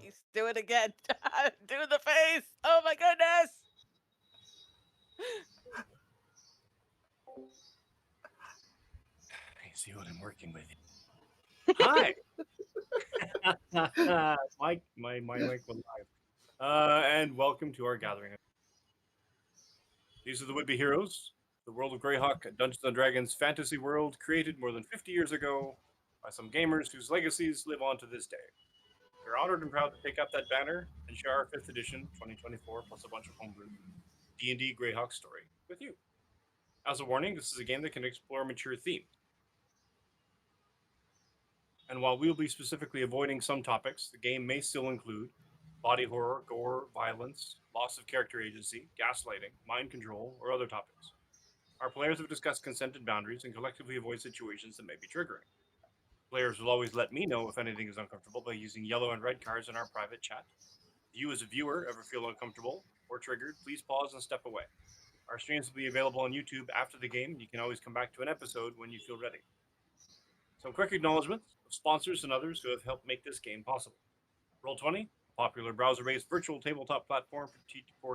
Nice. Do it again. Do the face. Oh my goodness. I see what I'm working with. Hi. my mic went live. And welcome to our gathering. These are the would-be heroes. The world of Greyhawk, a Dungeons and Dragons fantasy world created more than 50 years ago by some gamers whose legacies live on to this day. We're honored and proud to take up that banner and share our 5th edition, 2024, plus a bunch of homebrew D&D Greyhawk story with you. As a warning, this is a game that can explore mature themes. And while we'll be specifically avoiding some topics, the game may still include body horror, gore, violence, loss of character agency, gaslighting, mind control, or other topics. Our players have discussed consented boundaries and collectively avoid situations that may be triggering. Players will always let me know if anything is uncomfortable by using yellow and red cards in our private chat. If you, as a viewer, ever feel uncomfortable or triggered, please pause and step away. Our streams will be available on YouTube after the game, and you can always come back to an episode when you feel ready. Some quick acknowledgements of sponsors and others who have helped make this game possible. Roll20, a popular browser-based virtual tabletop platform for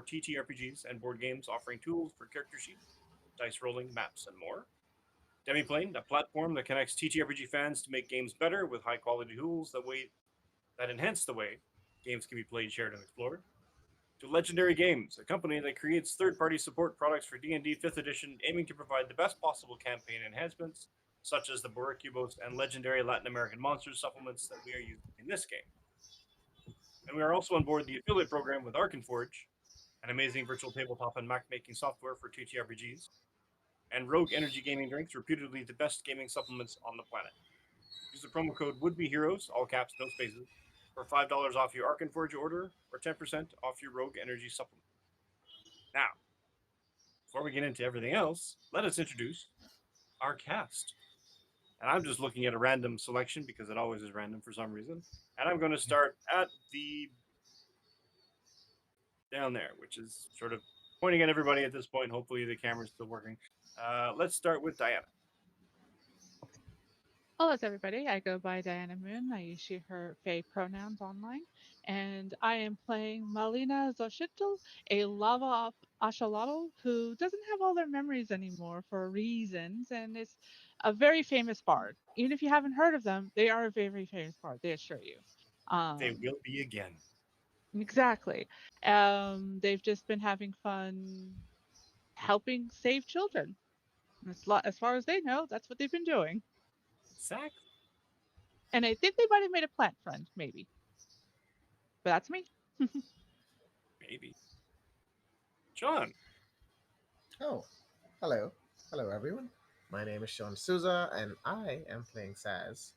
TTRPGs and board games offering tools for character sheets, dice rolling, maps, and more. Demiplane, a platform that connects TTRPG fans to make games better with high-quality tools that enhance the way games can be played, shared, and explored. To Legendary Games, a company that creates third-party support products for D&D 5th Edition, aiming to provide the best possible campaign enhancements, such as the Boricubos and legendary Latin American monsters supplements that we are using in this game. And we are also on board the affiliate program with Arkenforge, an amazing virtual tabletop and Mac making software for TTRPGs, and Rogue Energy Gaming Drinks, reputedly the best gaming supplements on the planet. Use the promo code WoulDBeHeroes, all caps, no spaces, for $5 off your Arkenforge order or 10% off your Rogue Energy supplement. Now, before we get into everything else, let us introduce our cast. And I'm just looking at a random selection because it always is random for some reason. And I'm going to start at the down there, which is sort of pointing at everybody at this point. Hopefully the camera's still working. Let's start with Diana. Hello, everybody. I go by Diana Moon. I use she, her, Fae pronouns online. And I am playing Malina Zoshitl, a lava axolotl who doesn't have all their memories anymore for reasons, and is a very famous bard. Even if you haven't heard of them, they are a very, very famous bard, they assure you. They Um, will be again. exactly. They've just been having fun helping save children. As far as they know, that's what they've been doing. Exactly. And I think they might have made a plant friend, maybe. But that's me. Maybe. John. Oh, hello. Hello, everyone. My name is Sean Souza, and I am playing Saz,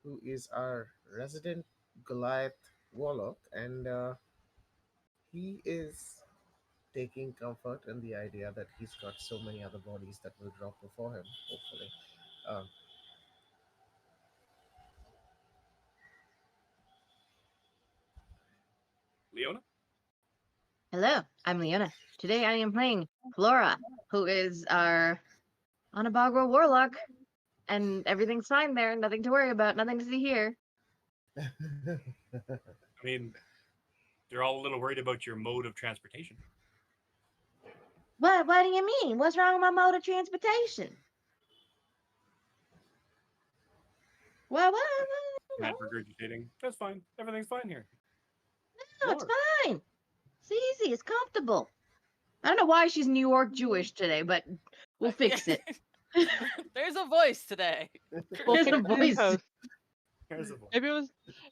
who is our resident Goliath warlock, and he is taking comfort in the idea that he's got so many other bodies that will drop before him, hopefully. Um, Leona. Hello, I'm Leona. Today I am playing Flora, who is our Anabagro warlock, and everything's fine there. Nothing to worry about. Nothing to see here. I mean, they're all a little worried about your mode of transportation. What do you mean? What's wrong with my mode of transportation? What? Mad regurgitating. That's fine. Everything's fine here. No, it's Lord. fine. It's easy. It's comfortable. I don't know why she's New York Jewish today, but we'll fix it. There's a voice today. We'll There's fix a it in voice. post. There's a voice.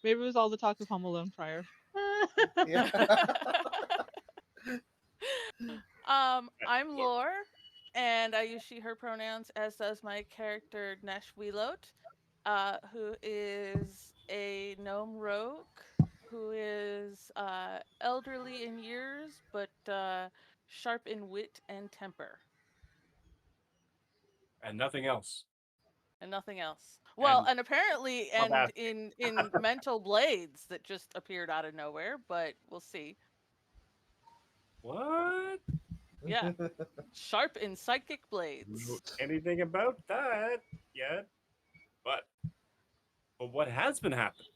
Maybe it was all the talk of Home Alone prior. yeah. I'm Lore, and I use she, her pronouns, as does my character Nesh Wheelot, who is a gnome rogue who is elderly in years, but sharp in wit and temper, And nothing else. and nothing else. Well, And and apparently, stop and asking. in mental blades that just appeared out of nowhere, but we'll see. What? Yeah, sharp in psychic Don't blades. know anything about that yet. But what has been happening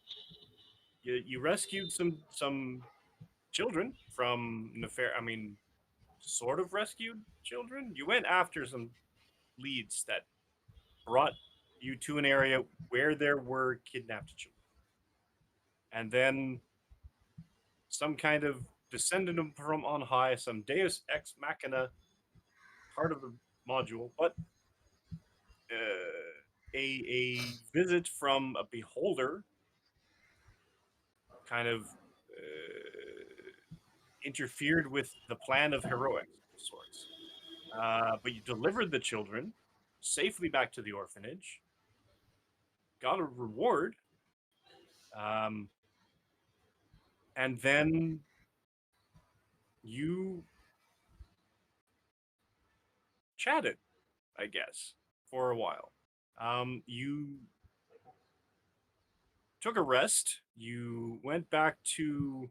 you rescued some children from I mean, sort of rescued children. You went after some leads that brought you to an area where there were kidnapped children, and then some kind of descendant from on high, some Deus ex machina part of the module, but a visit from a beholder kind of interfered with the plan of heroics of sorts. But you delivered the children safely back to the orphanage, got a reward, um, and then you chatted, I guess, for a while. You took a rest. You went back to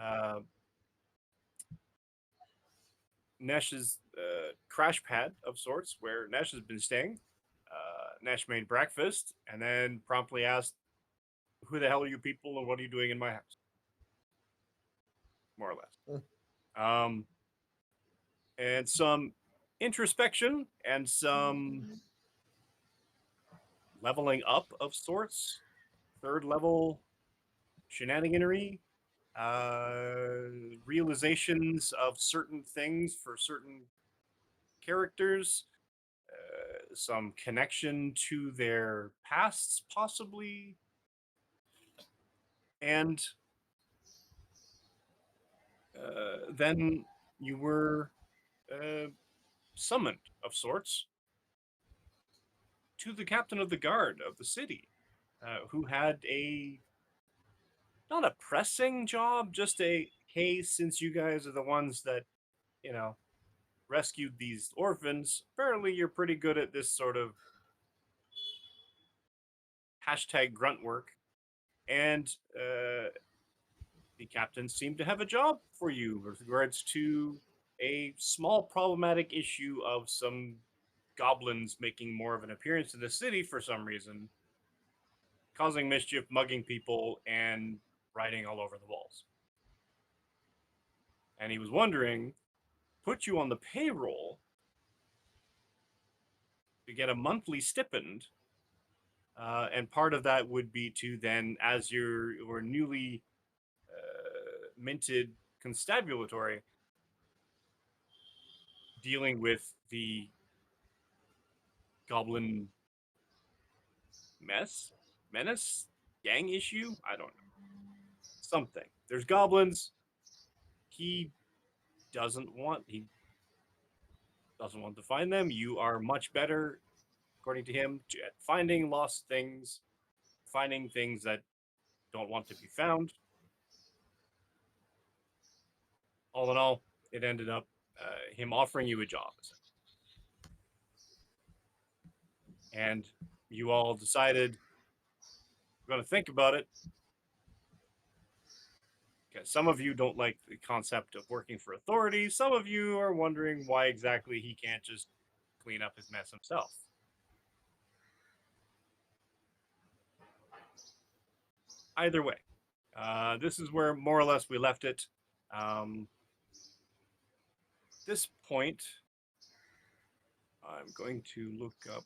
uh, Nesh's crash pad of sorts, where Nesh has been staying. Nesh made breakfast and then promptly asked, "Who the hell are you people, and what are you doing in my house?" More or less. Mm. Um, and some introspection and some leveling up of sorts. Third level shenaniganery, realizations of certain things for certain characters, some connection to their pasts, possibly, and then you were uh, summoned of sorts to the captain of the guard of the city, who had a not a pressing job, just a hey, since you guys are the ones that you know rescued these orphans, apparently you're pretty good at this sort of hashtag grunt work, and the captain seemed to have a job for you with regards to a small problematic issue of some goblins making more of an appearance in the city for some reason, causing mischief, mugging people, and writing all over the walls. And he was wondering, put you on the payroll to get a monthly stipend, and part of that would be to then, as your newly minted constabulatory, dealing with the goblin mess, menace, gang issue. I don't know, something. There's goblins. He he doesn't want to find them. You are much better, according to him, at finding lost things, finding things that don't want to be found. All in all, it ended up him offering you a job, and you all decided you're going to think about it. Because some of you don't like the concept of working for authority. Some of you are wondering why exactly he can't just clean up his mess himself. Either way, this is where more or less we left it. This point, I'm going to look up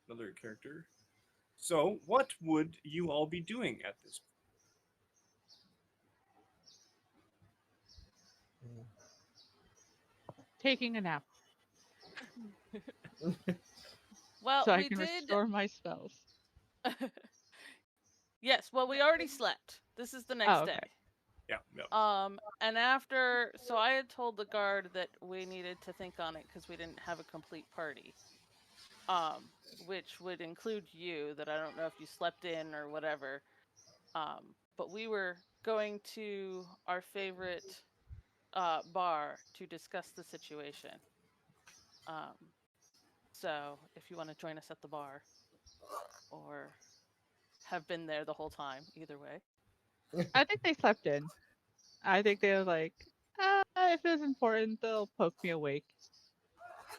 another character. So, what would you all be doing at this Taking a nap Well, so I we can did. restore my spells. Yes, well, we already slept. This is the Oh, next okay. day. Yeah, yeah. And after, so I had told the guard that we needed to think on it because we didn't have a complete party. Which would include you, that I don't know if you slept in or whatever. But we were going to our favorite bar to discuss the situation. Um, so if you want to join us at the bar or have been there the whole time, either way. I think they slept in. I think they were like, if it was important, they'll poke me awake.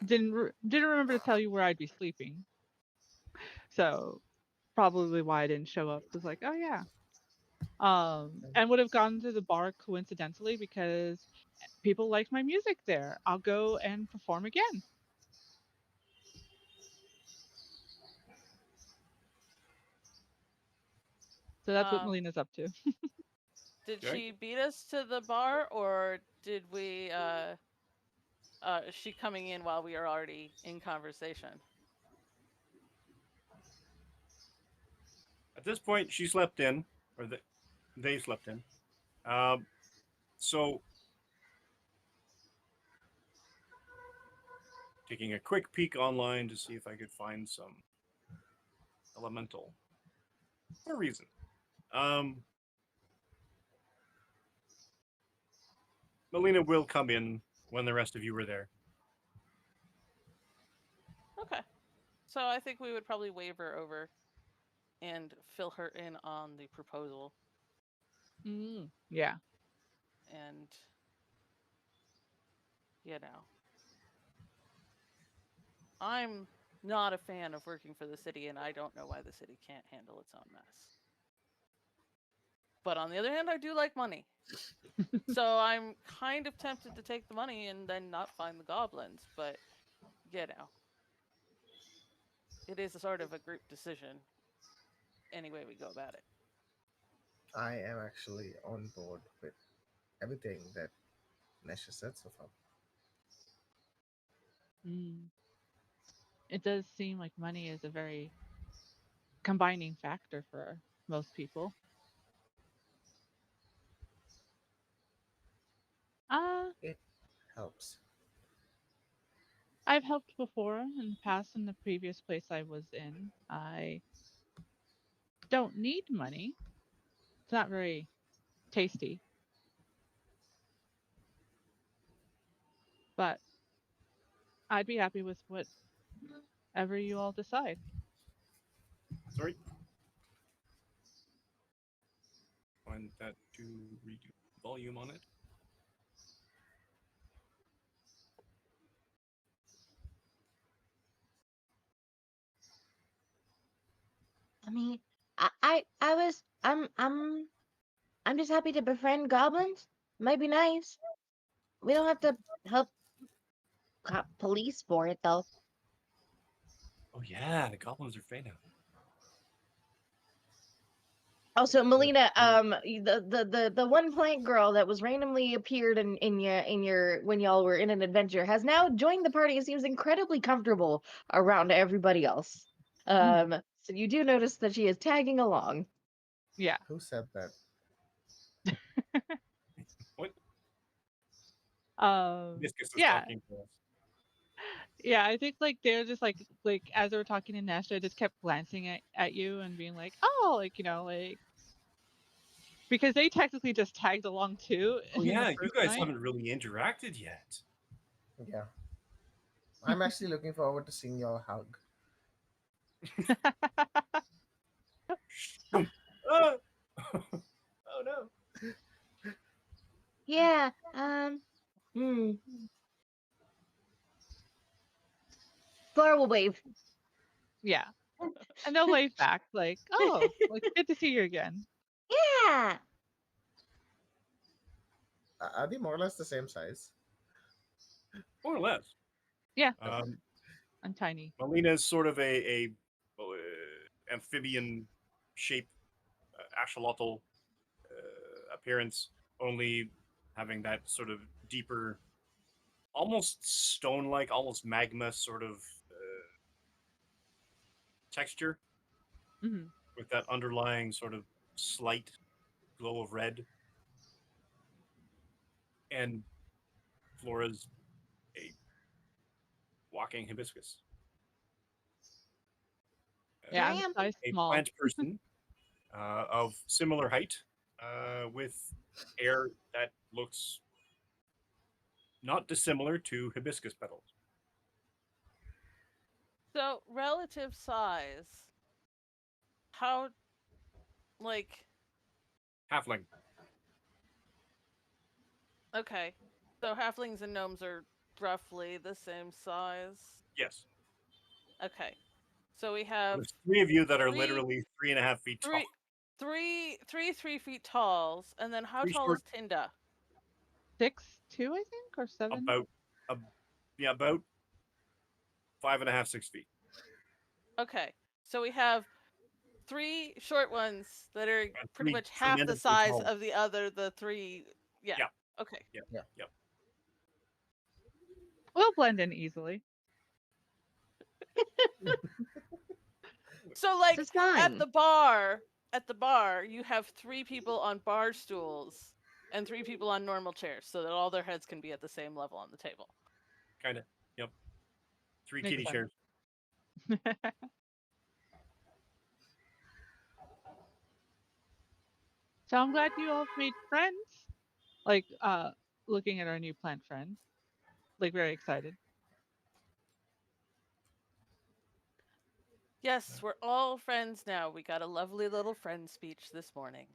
Didn't remember to tell you where I'd be sleeping, so probably why I didn't show up was like, oh yeah. And would have gone to the bar coincidentally because people like my music there. I'll go and perform again. So that's what Um, Melina's up to. did Okay. she beat us to the bar, or did we? Is she coming in while we are already in conversation? At this point, she slept in, or they slept in. Um, so, taking a quick peek online to see if I could find some elemental for a reason. Um, Melina will come in when the rest of you are there. Okay. So I think we would probably wave her over and fill her in on the proposal. Yeah. And, you know, I'm not a fan of working for the city, and I don't know why the city can't handle its own mess. But on the other hand, I do like money. So I'm kind of tempted to take the money and then not find the goblins, but, you know, it is a sort of a group decision any way we go about it. I am actually on board with everything that Nesha said so far. Mm. It does seem like money is a very combining factor for most people. Uh, It helps. I've helped before in the past in the previous place I was in. I don't need money. It's not very tasty, but I'd be happy with whatever you all decide. Sorry, find that to redo volume on it. I mean, I was, I'm just happy to befriend goblins. Might be nice. We don't have to help police for it, though. Oh yeah, the goblins are fey now. Also, They're- Melina, they're- the one plant girl that was randomly appeared in your when y'all were in an adventure has now joined the party and seems incredibly comfortable around everybody else. Mm, So you do notice that she is tagging along. yeah. Who said that? What? Viscus is Yeah. talking to us. Yeah, I think like they're just like as they were talking to Nash, I just kept glancing at you and being like, oh, like like because they technically just tagged along too Oh in the yeah, you first guys night. haven't really interacted yet. Yeah. I'm actually looking forward to seeing y'all hug. Boom. Ah! Oh no. Yeah. Hmm. Flora will wave. Yeah, and they'll wave back like, oh, like good to see you again. Yeah. Are they more or less the same size? More or less. Yeah, Okay. Um, I'm tiny. Melina is sort of a amphibian shape, axolotl appearance, only having that sort of deeper, almost stone-like, almost magma sort of texture, Hmm. with that underlying sort of slight glow of red. And Flora's a walking hibiscus, Here Yeah, I I'm am. size a small. plant person of similar height, with hair that looks not dissimilar to hibiscus petals. So, relative size, how, like, Halfling, okay. So, halflings and gnomes are roughly the same size. yes. Okay. So, we have There's three of you that are three, literally 3.5 feet three, tall. three 3 feet talls, and then how Three tall short, is Tinda? 6'2", I think, or 7. about, uh, yeah, about 5.5, 6 feet. Okay, so we have three short ones that are And pretty three much half the tremendously size tall. of the other, the three. Yeah. Yeah, Okay. yeah, Yeah. yeah. We'll blend in easily. So This like is at fine. the bar, you have three people on bar stools and three people on normal chairs, so that all their heads can be at the same level on the table. Kind of. Yep. Three Makes kitty sense. chairs. So I'm glad you all made friends. Like, looking at our new plant friend, like very excited. Yes, we're all friends now. We got a lovely little friend speech this morning.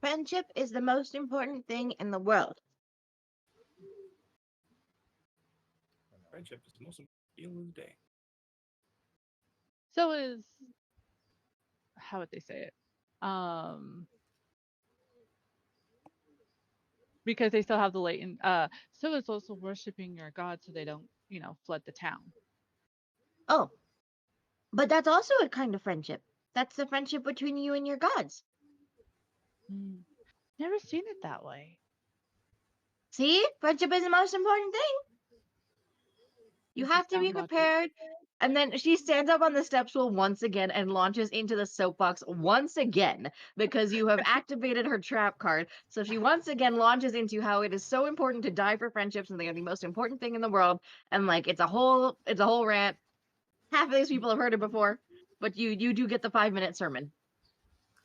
Friendship is the most important thing in the world. Friendship is the most important deal of the day. So is how would they say it? Um, because they still have the latent. So is also worshiping your god, so they don't, flood the town. Oh, but that's also a kind of friendship. That's the friendship between you and your gods. Mm. Never seen it that way. See? Friendship is the most important thing. You This is have to be sound logic. prepared. And then she stands up on the step stool once again and launches into the soapbox once again because you have activated her trap card. So she once again launches into how it is so important to die for friendships and they are the most important thing in the world. And like it's a whole rant. Half of these people have heard it before, but you do get the 5 minute sermon.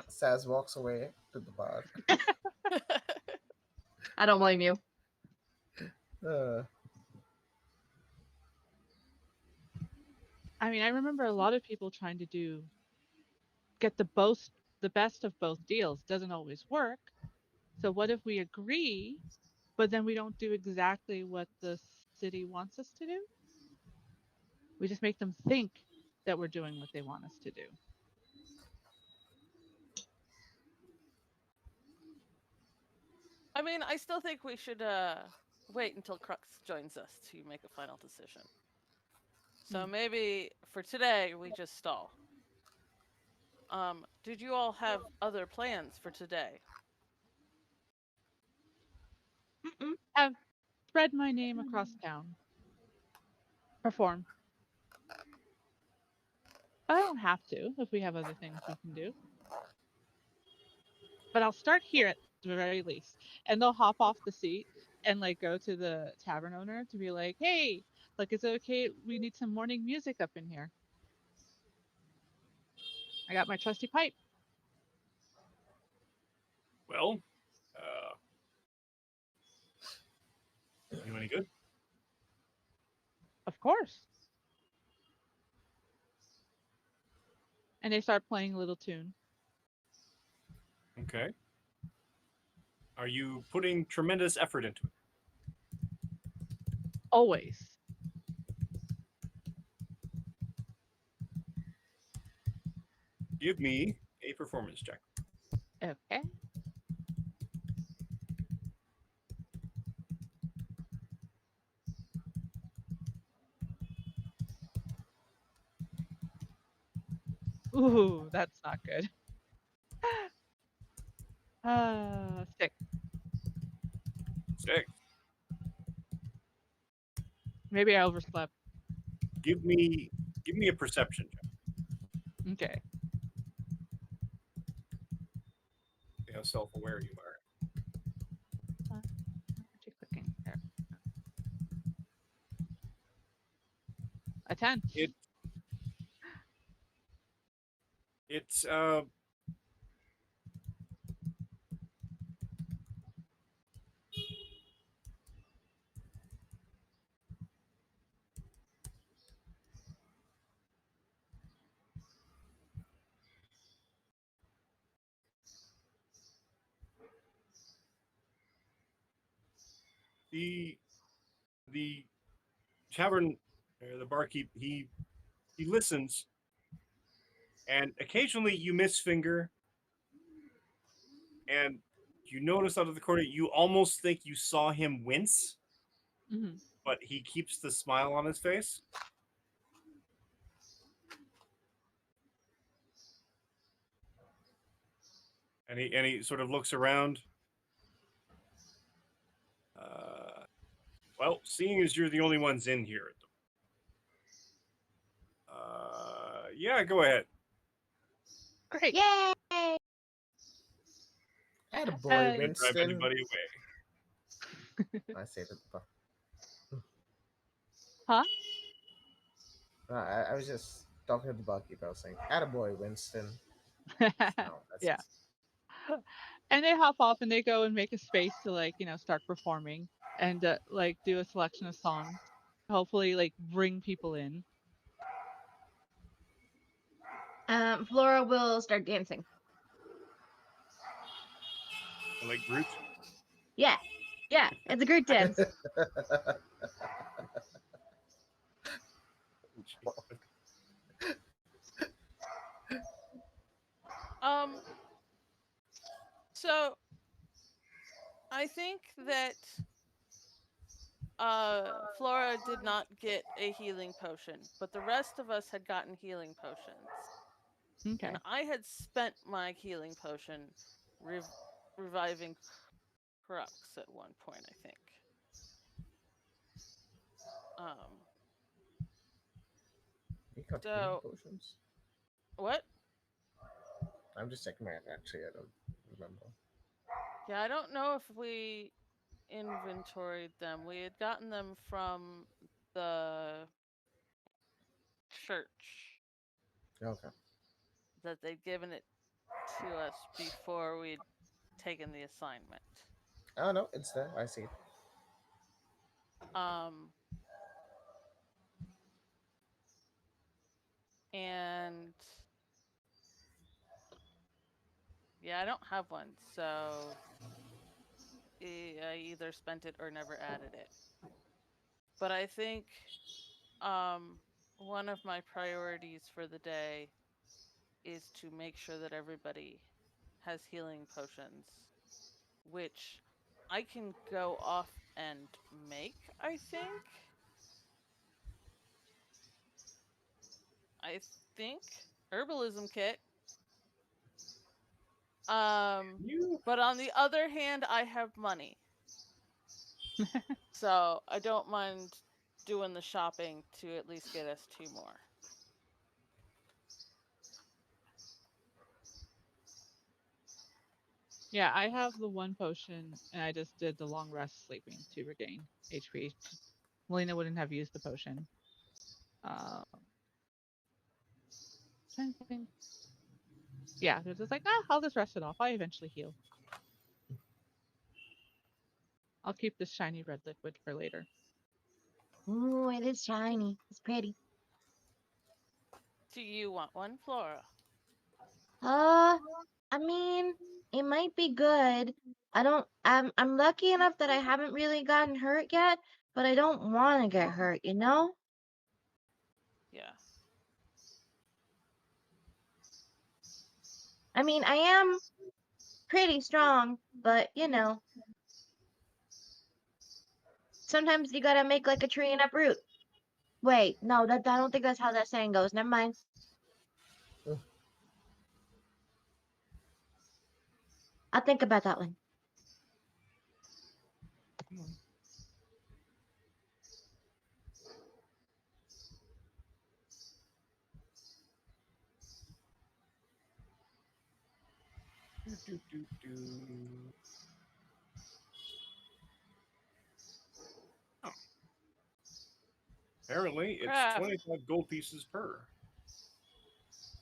Saz walks away to the bar. I don't blame you. Uh, I mean, I remember a lot of people trying to get the best of both deals. Doesn't always work. So what if we agree, but then we don't do exactly what the city wants us to do? We just make them think that we're doing what they want us to do. I mean, I still think we should wait until Crux joins us to make a final decision. So Hmm. maybe for today we just stall. Did you all have other plans for today? Mm-mm. Have spread my name across town. Perform. But I don't have to if we have other things we can do. But I'll start here at the very least. And they'll hop off the seat and like go to the tavern owner to be like, hey, like, is it okay? We need some morning music up in here. I got my trusty pipe. Well, uh, you any good? Of course. And they start playing a little tune. Okay. Are you putting tremendous effort into it? Always. Give me a performance check. Okay. Ooh, that's not good. 6. 6. Maybe I overslept. Give me give me a perception check. Okay. See how self-aware you are. Where are you clicking? There. A 10. It it's the the tavern, the barkeep, he listens, and occasionally you miss finger, and you notice out of the corner you almost think you saw him wince, Hmm. but he keeps the smile on his face. And he sort of looks around. Uh, well, seeing as you're the only ones in here, yeah, go ahead. Great. Yay! Attaboy, Uh, Gonna drive Winston. anybody away. I say that. huh? I was just talking to the barkeep. I was saying, "Attaboy, Winston." No, that's Yeah. And they hop off and they go and make a space to like, start performing and like do a selection of songs. Hopefully like bring people in. Flora will start dancing. Like Groot. Yeah, yeah, it's a group dance. Um, so I think that Flora did not get a healing potion, but the rest of us had gotten healing potions. And Okay. I had spent my healing potion rev- reviving Crux at one point, I think. Um, you got healing so potions. what? I'm just checking my actually. I don't remember. Yeah, I don't know if we inventoried them. We had gotten them from the church Okay. that they'd given it to us before we'd taken the assignment. Oh no, it's there. I see it. Um, and yeah, I don't have one, so I either spent it or never added it. But I think um, one of my priorities for the day is to make sure that everybody has healing potions, which I can go off and make, I think. I think herbalism kit. Um You but on the other hand, I have money. So I don't mind doing the shopping to at least get us two more. Yeah, I have the one potion and I just did the long rest sleeping to regain HP. Melina wouldn't have used the potion. Trying to think. Yeah, they're just like, I'll just rest it off. I eventually heal. I'll keep this shiny red liquid for later. Ooh, it is shiny. It's pretty. Do you want one, Flora? Uh, I mean, it might be good. I don't. I'm lucky enough that I haven't really gotten hurt yet, but I don't want to get hurt. You know. Yeah. I mean, I am pretty strong, but sometimes you gotta make like a tree and uproot. Wait, no, that I don't think that's how that saying goes. Never mind. Mm. I'll think about that one. do. Oh, apparently, it's Craft. 25 gold pieces per,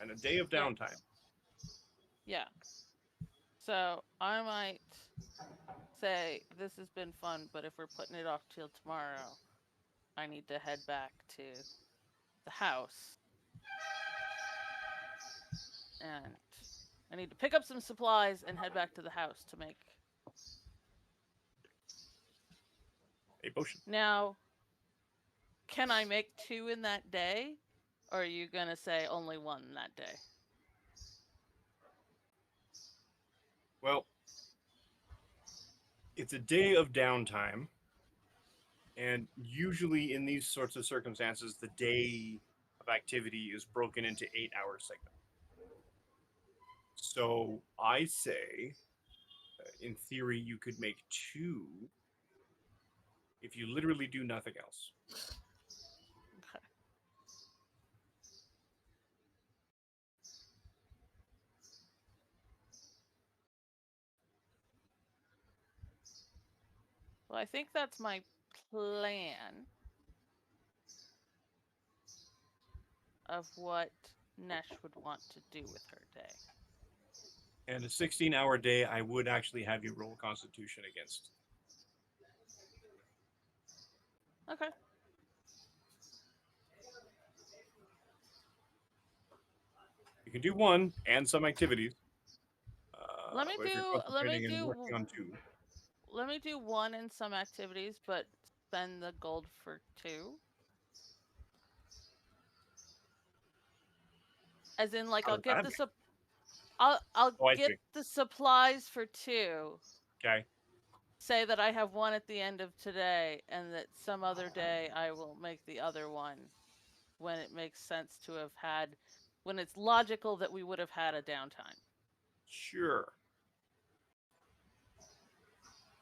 and a day of Yeah. downtime. Yeah. So I might say this has been fun, but if we're putting it off till tomorrow, I need to head back to the house and I need to pick up some supplies and head back to the house to make. A potion. Now, can I make two in that day? Or are you going to say only one that day? Well, it's a day of downtime, and usually in these sorts of circumstances, the day of activity is broken into 8 hour segments. So I say, in theory, you could make two if you literally do nothing else. Okay. Well, I think that's my plan of what Nesh would want to do with her day. And a 16-hour day, I would actually have you roll Constitution against. Okay. You can do one and some activities, Let me but if you're do let me concentrating and working do on two, let me do one in some activities, but spend the gold for two. As in, like, how does that make? I'll Oh, I get see. the supplies for two. Okay, Say that I have one at the end of today, and that some other day I will make the other one when it makes sense to have had, when it's logical that we would have had a downtime. sure.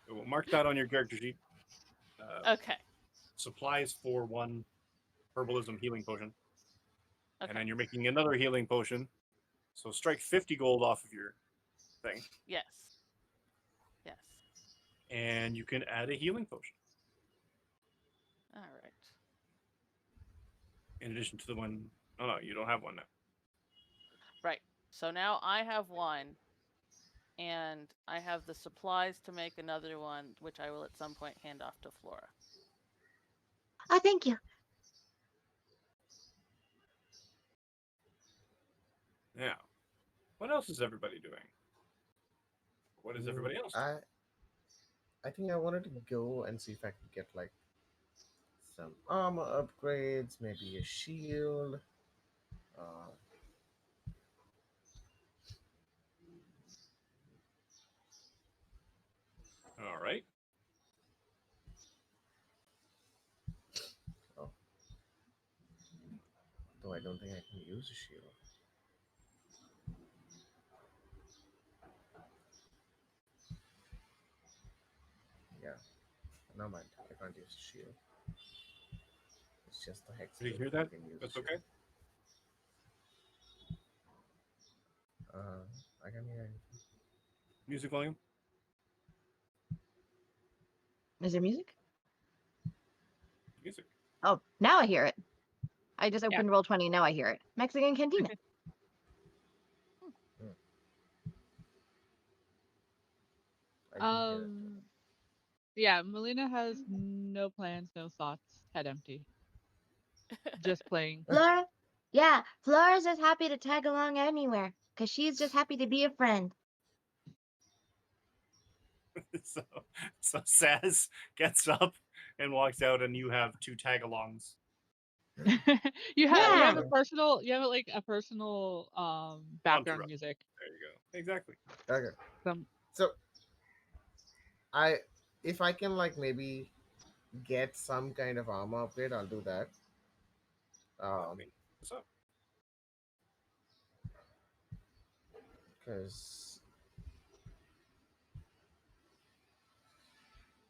So we'll mark that on your character sheet. Uh, Okay. Supplies for one herbalism healing potion, and Okay. then you're making another healing potion. So strike 50 gold off of your thing, Yes. Yes. and you can add a healing potion All right. in addition to the one. Oh no, you don't have one now. Right. So now I have one, and I have the supplies to make another one, which I will at some point hand off to Flora. Oh, thank you. Now, what else is everybody doing? What is Mm, everybody else doing? I think I wanted to go and see if I could get like some armor upgrades, maybe a shield. Uh, All right. oh, though I don't think I can use a shield. Yeah, no mind. I can't use a shield. It's just the hex Did you build hear who that? can use a That's shield. okay. Uh, I can hear anything. Music volume. Is there music? Music. Oh, now I hear it. I just Yeah. opened Roll20. Now I hear it. Mexican Cantina. Hmm, I do hear it too. Um, yeah, Melina has no plans, no thoughts, head empty. Just playing. Flora? Yeah, Flora's just happy to tag along anywhere because she's just happy to be a friend. so, so Saz gets up and walks out, and you have two tag-alongs. You All have Yeah. a personal like a personal background entourage. music. There you go. Exactly. Okay, Some so I if I can like maybe get some kind of armor upgrade, I'll do that. Let me what's up? Because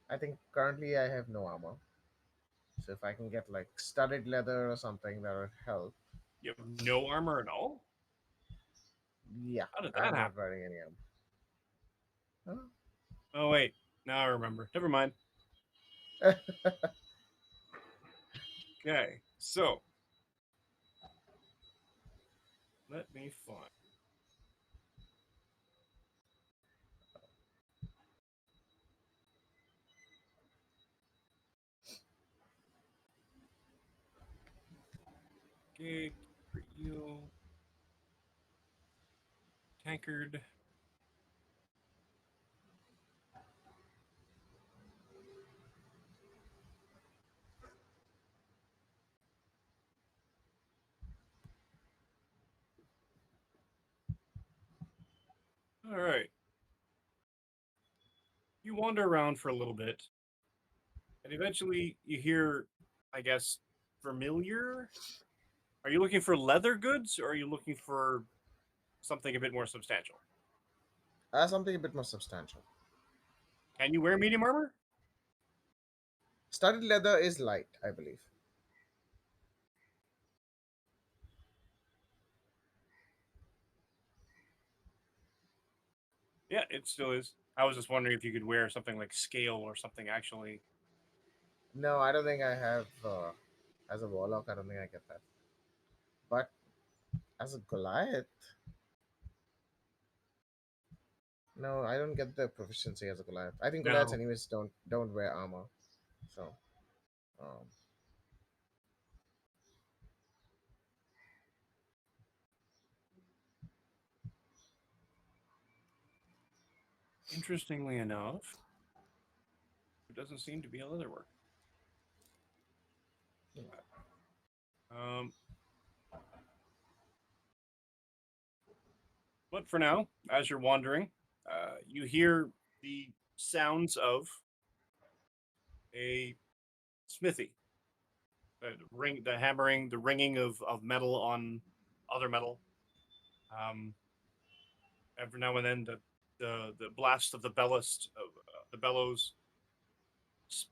I think currently I have no armor. So if I can get like studded leather or something, that would help. You have no armor at all? Yeah, How did that I'm happen? not wearing any Oh wait, now I remember. Never mind. armor. Okay, so let me find. Okay, for you, tankard. All right. wander around for a little bit, and eventually you hear, I guess, familiar. Are you looking for leather goods, or are you looking for something a bit more substantial? Something a bit more substantial. Can you wear medium armor? Studded leather is light, I believe. Yeah, it still is. I was just wondering if you could wear something like scale or something actually. No, I don't think I have. As a warlock, I don't think I get that. But as a Goliath, no, I don't get the proficiency as a Goliath. I think Goliaths, No. anyways, don't wear armor. So, um, Interestingly enough, it doesn't seem to be a leather work. Um, but for now, as you're wandering, you hear the sounds of a smithy. The hammering, the ringing of metal on other metal. Um, every now and then, the blast of the bellows,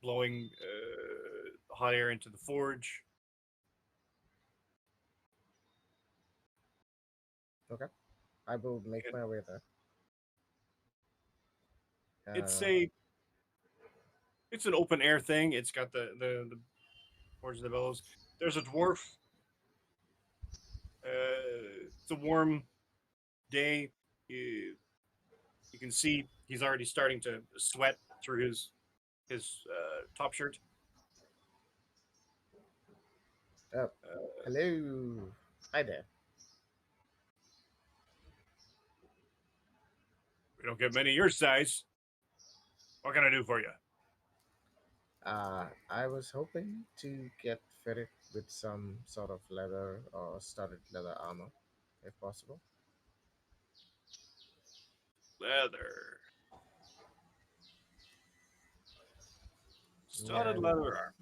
blowing hot air into the forge. okay, I will make And my way there. it's Uh, a it's an open air thing. It's got the forge of the bellows. There's a dwarf. It's a warm day. You can see he's already starting to sweat through his top shirt. uh, Uh, hello, hi there. we don't get many your size. What can I do for you? I was hoping to get fitted with some sort of leather or studded leather armor, if possible. Leather, Yeah, studded leather arm.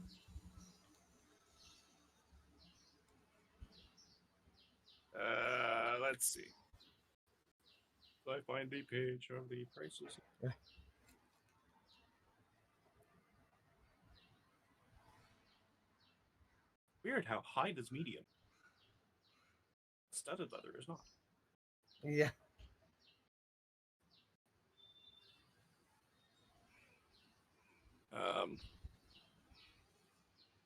Let's see. I find the page of the prices. Weird how hide is medium. Studded leather is not. yeah. Um,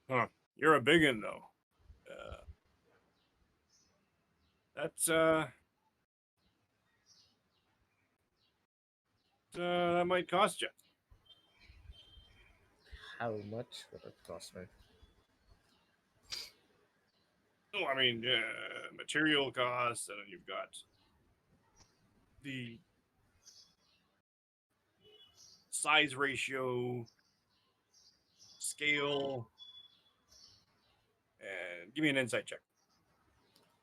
huh. You're a big one though. Uh, that's that might cost you. How much would it cost me? Oh, I mean, material costs, and then you've got the size ratio, scale, and give me an insight check.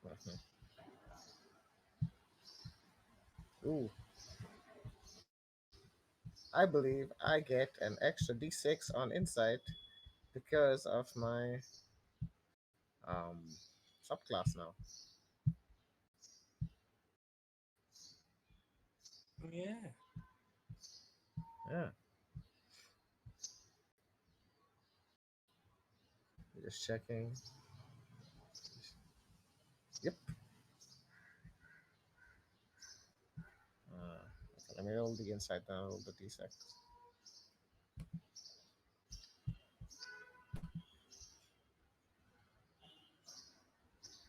Mhm. Ooh, I believe I get an extra d6 on insight because of my um subclass now. Oh, yeah. Yeah, just checking. Yep. Okay, let me roll the insight, then I'll roll the d6.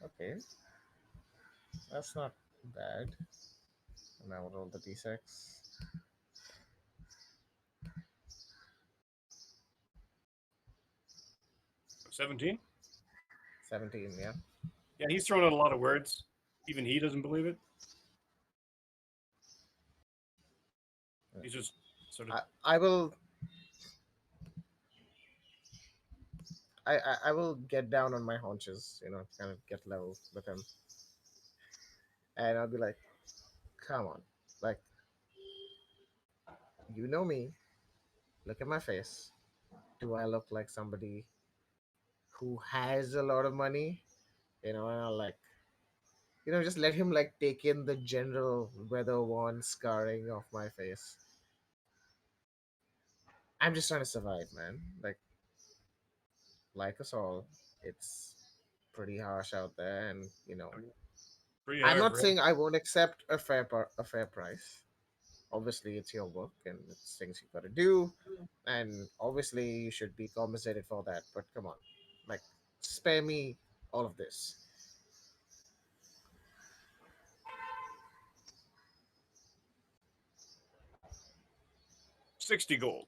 Okay, that's not bad. And I will roll the d6. 17. 17, yeah. Yeah, he's throwing out a lot of words. Even he doesn't believe it. He's just sort of. I will I will get down on my haunches, kind of get level with him, and I'll be like, "Come on, like you know me. look at my face. Do I look like somebody who has a lot of money? And I'll like, just let him like take in the general weather worn scarring of my face. I'm just trying to survive, man. Like us all, it's pretty harsh out there, and I mean, pretty I'm hard not for saying I won't accept a fair price. Obviously, it's your work and it's things you got to do, and obviously you should be compensated for that. But come on, like, spare me all of this. 60 gold.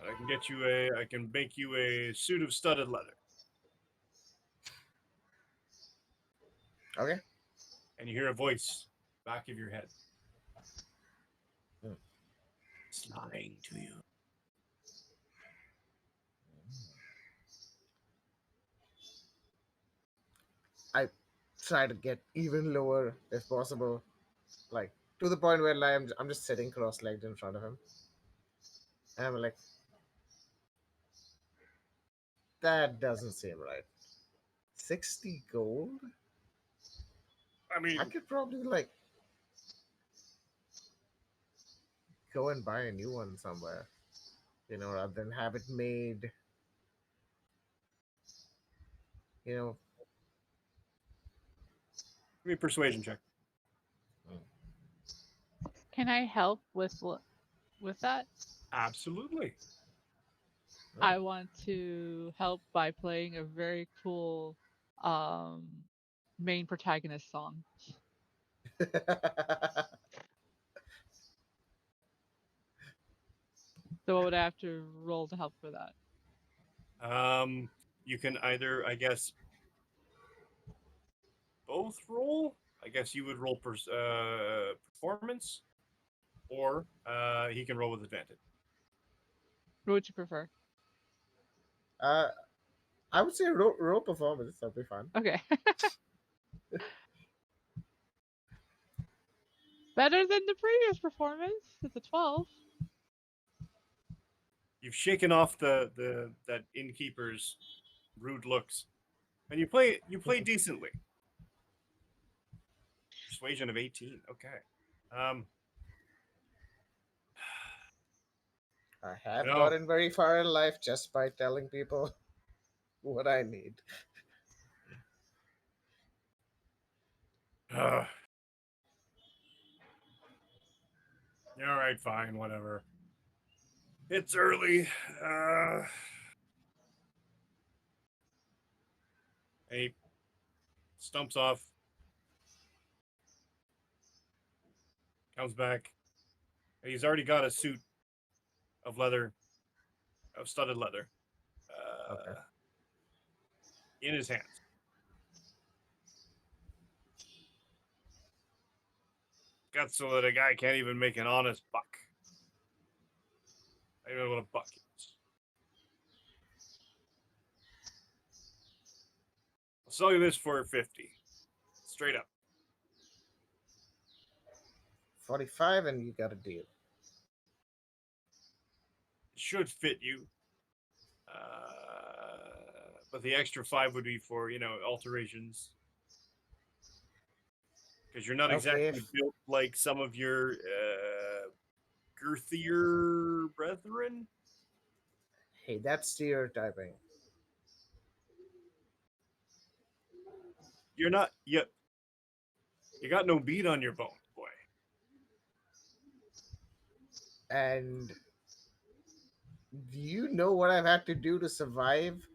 I can make you a suit of studded leather. Okay. And you hear a voice back of your head. Hmm. It's lying to you. I try to get even lower if possible, like to the point where like, I'm just sitting cross-legged in front of him, and I'm like, that doesn't seem right. 60 gold? I I mean, could probably like go and buy a new one somewhere, rather than have it made, you know. give me a persuasion check. Mm. Can I help with that? Absolutely. Oh. I want to help by playing a very cool um main protagonist song. So I would have to roll to help for that. Um, you can either, I guess, both roll. I guess you would roll performance, or he can roll with advantage. What would you prefer? uh, I would say roll performance. That'll be fun. Okay. Better than the previous performance. It's a 12. You've shaken off the that innkeeper's rude looks, and you play decently. Persuasion of 18. Okay. Um, I you have know, gotten very far in life just by telling people what I need. uh, all right, fine, whatever. It's early. Uh, he stumps off, comes back. He's already got a suit of leather, of studded leather, Okay. uh, in his hands. Got so that a guy can't even make an honest buck. I don't know what a buck is. I'll sell you this for 50. Straight up. 45, and you got a deal. It should fit you. But the extra 5 would be for, alterations. Because you're not Okay. exactly built like some of your girthier brethren. Hey, that's stereotyping. You're not, you got no meat on your bones, boy. And do you know what I've had to do to survive?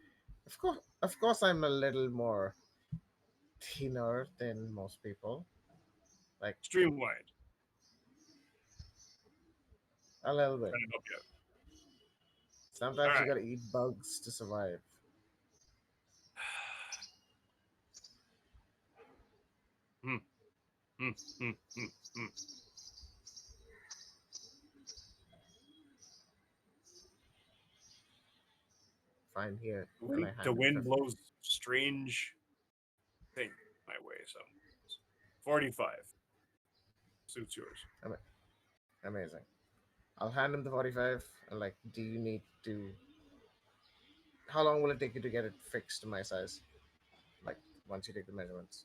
Of course, I'm a little more thinner than most people. Like, Streamlined. a little bit. Trying to help you out. All Sometimes you right. gotta eat bugs to survive. Hmm, hmm, hmm, hmm, hmm. Fine, here, The and wind, I the hand him wind 50. blows strange thing my way. So 45 suits yours. Amazing. I'll hand him the 45 and like, do you need to? How long will it take you to get it fixed to my size? Like once you take the measurements,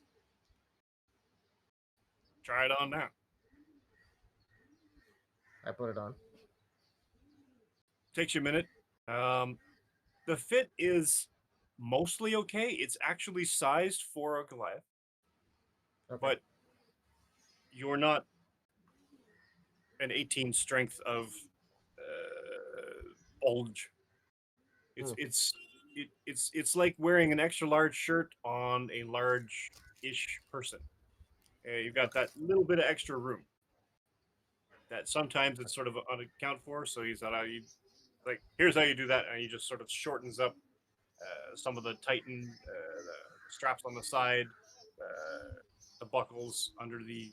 Try it on now. I put it on. Takes you a minute. Um, the fit is mostly okay. It's actually sized for a Goliath, Okay. but you're not an 18 strength of bulge. It's Hmm. it's it's like wearing an extra large shirt on a large ish person. You've got that little bit of extra room that sometimes it's sort of unaccounted for. So he's not how you like. Here's how you do that, and he just sort of shortens up some of the tighten the straps on the side, the buckles under the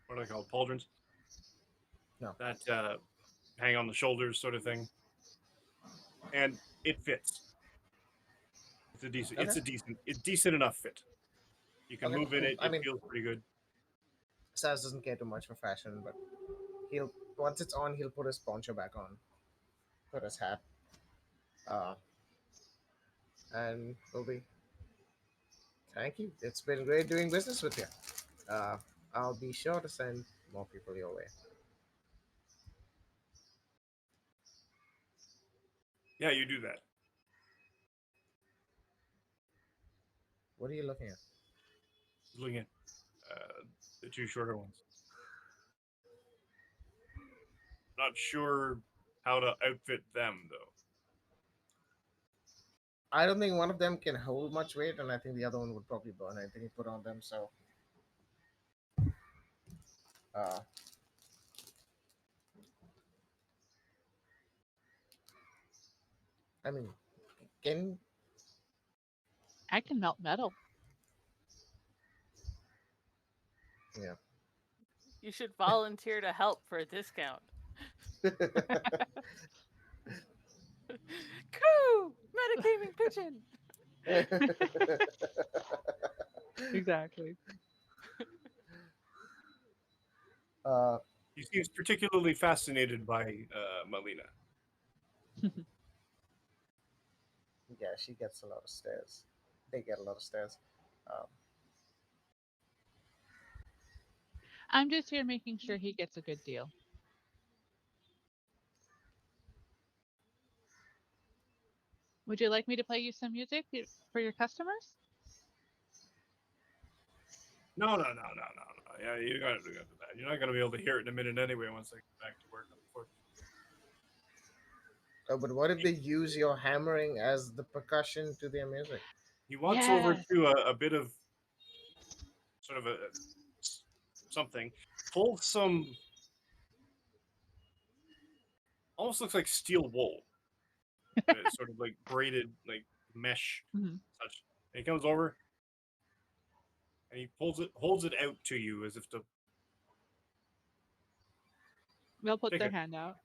what are they called, pauldrons No. that hang on the shoulders, sort of thing, and it fits. Okay. It's decent enough fit. You can Okay. move in Cool. it. I It mean, feels pretty good. Saz doesn't care too much for fashion, but he'll once it's on, he'll put his poncho back on, put his hat, uh, and we'll be. Thank you. It's been great doing business with you. Uh, I'll be sure to send more people your way. Yeah, you do that. What are you looking at? Looking at uh, the two shorter ones. Not sure how to outfit them though. I don't think one of them can hold much weight, and I think the other one would probably burn anything you put on them. So, uh, I mean, can I can melt metal. yeah. You should volunteer to help for a discount. Coo! Metagaming pigeon! Exactly. uh, He seems particularly fascinated by Melina. yeah, she gets a lot of stares. They get a lot of stares. Um, I'm just here making sure he gets a good deal. Would you like me to play you some music for your customers? No, no, no, no, no, no. Yeah, you got to do that. You're not going to be able to hear it in a minute anyway once I get back to work. oh, but what if they use your hammering as the percussion to their music? He walks over Yes. to a bit of sort of a something, pulls some almost looks like steel wool, sort of like braided like mesh Mhm. such. And he comes over and he holds it out to you as if to They'll put take their it. hand out.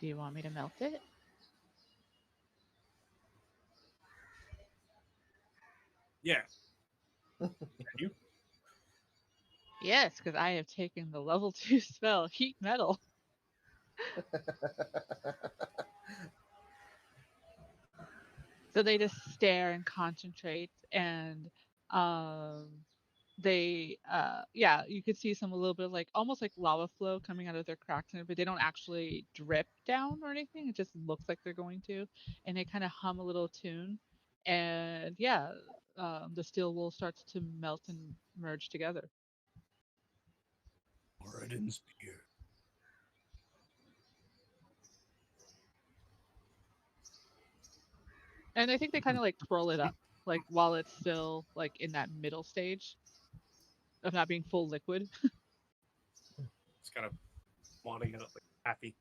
Do you want me to melt it? Yeah, you. Yes, because I have taken the level 2 spell, Heat Metal. So they just stare and concentrate, and um, yeah, you could see some a little bit of like almost like lava flow coming out of their cracks, but they don't actually drip down or anything. It just looks like they're going to, and they kind of hum a little tune, and yeah, the steel wool starts to melt and merge together. Moradin spear. And I think they kind of like twirl it up, like while it's still like in that middle stage of not being full liquid. It's kind of wadding it up like happy.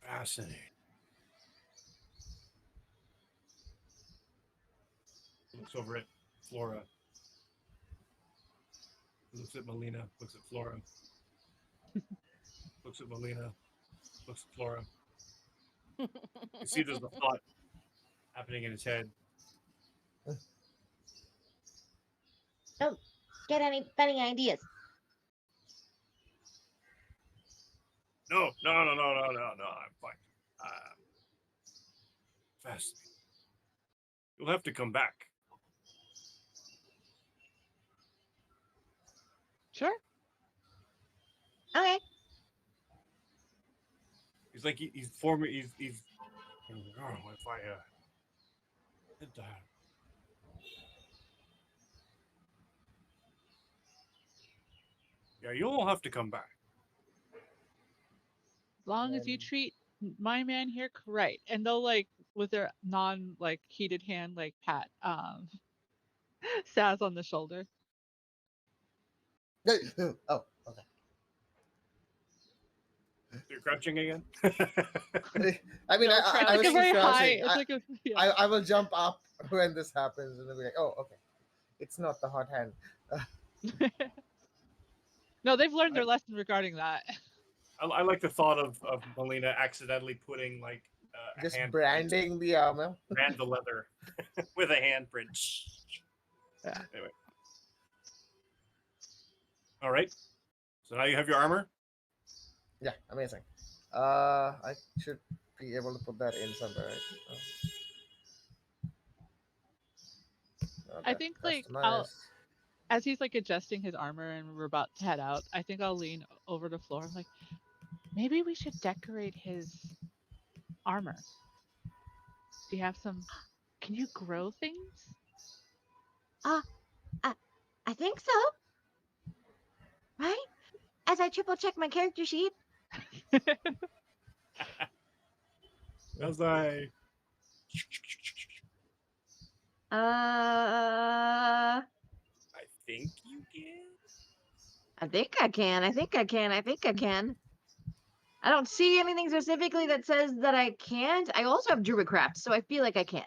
Fascinating. Looks over at Flora. Looks at Melina. Looks at Flora. Looks at Melina. Looks at Flora. You see, there's a thought happening in his head. Don't get any funny ideas. No, no, no, no, no, no, no. I'm fine. Fascinating. You'll have to come back. Sure. Okay. He's like he's forming. He's. Oh, if I did that. Yeah, you'll all have to come back. As long as you And treat my man here right, and they'll like with their non like heated hand like pat Saz on the shoulder. oh, okay. You're crouching again. I mean, No It's I like was a crouching. still very high. crouching. It's like a yeah. I will jump up when this happens and then be like, oh, okay. It's not the hot hand. No, they've learned I, their lesson regarding that. I like the thought of Melina accidentally putting like a Just handprint branding the armor. around the leather with a handprint. Yeah. Anyway, all right. So now you have your armor. Yeah, amazing. I should be able to put that in somewhere, right? I That think like I'll customize. as he's like adjusting his armor and we're about to head out, I think I'll lean over the floor like maybe we should decorate his armor. Do you have some can you grow things? Uh, I, I think so, right? As I triple check my character sheet. As I Uh, I think you can. I think I can. I think I can. I think I can. I don't see anything specifically that says that I can't. I also have Druidcraft, so I feel like I can.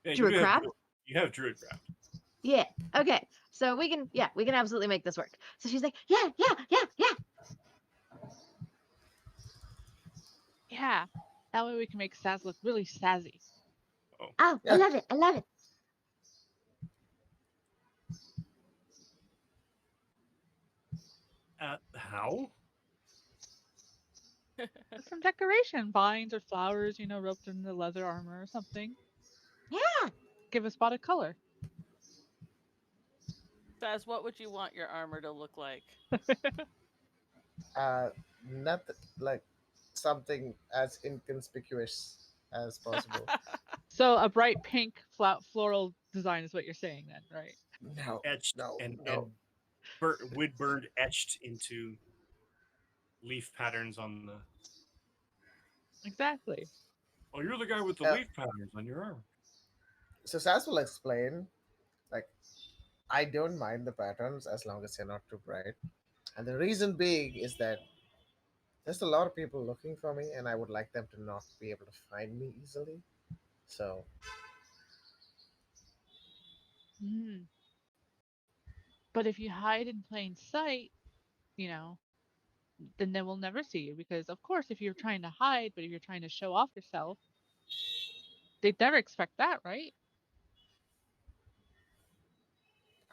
Yeah, you do have Druidcraft? you have Druidcraft. Yeah. Okay. So we can absolutely make this work. So she's like, yeah, yeah, yeah, yeah. Yeah. That way we can make Saz look really sassy. Oh, Oh, I Yeah. love it. I love it. how? With some decoration, vines or flowers, roped in the leather armor or something. Yeah. Give a spot of color. Saz, what would you want your armor to look like? Uh, not like something as inconspicuous as possible. So a bright pink floral design is what you're saying then, right? No, Etched no, and no. wood bird etched into leaf patterns on the. Exactly. Oh, you're the guy with the Uh, leaf patterns on your armor. so Sas will explain. Like, I don't mind the patterns as long as they're not too bright. And the reason being is that there's a lot of people looking for me, and I would like them to not be able to find me easily. So, Mm. But if you hide in plain sight, you know, then they will never see you because, of course, if you're trying to hide, but if you're trying to show off yourself, they'd never expect that, right?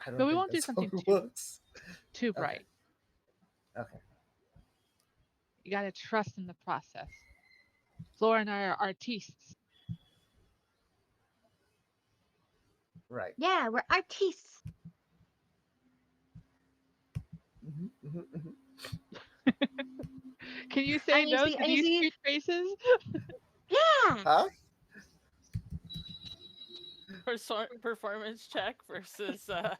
I But don't we think won't do that's how something it too works. too Okay, bright. okay, You gotta trust in the process. Flora and I are artistes. right. Yeah, we're artists. Can you say no to And you these see, cute faces? yeah. Huh? Performance check versus Sa- How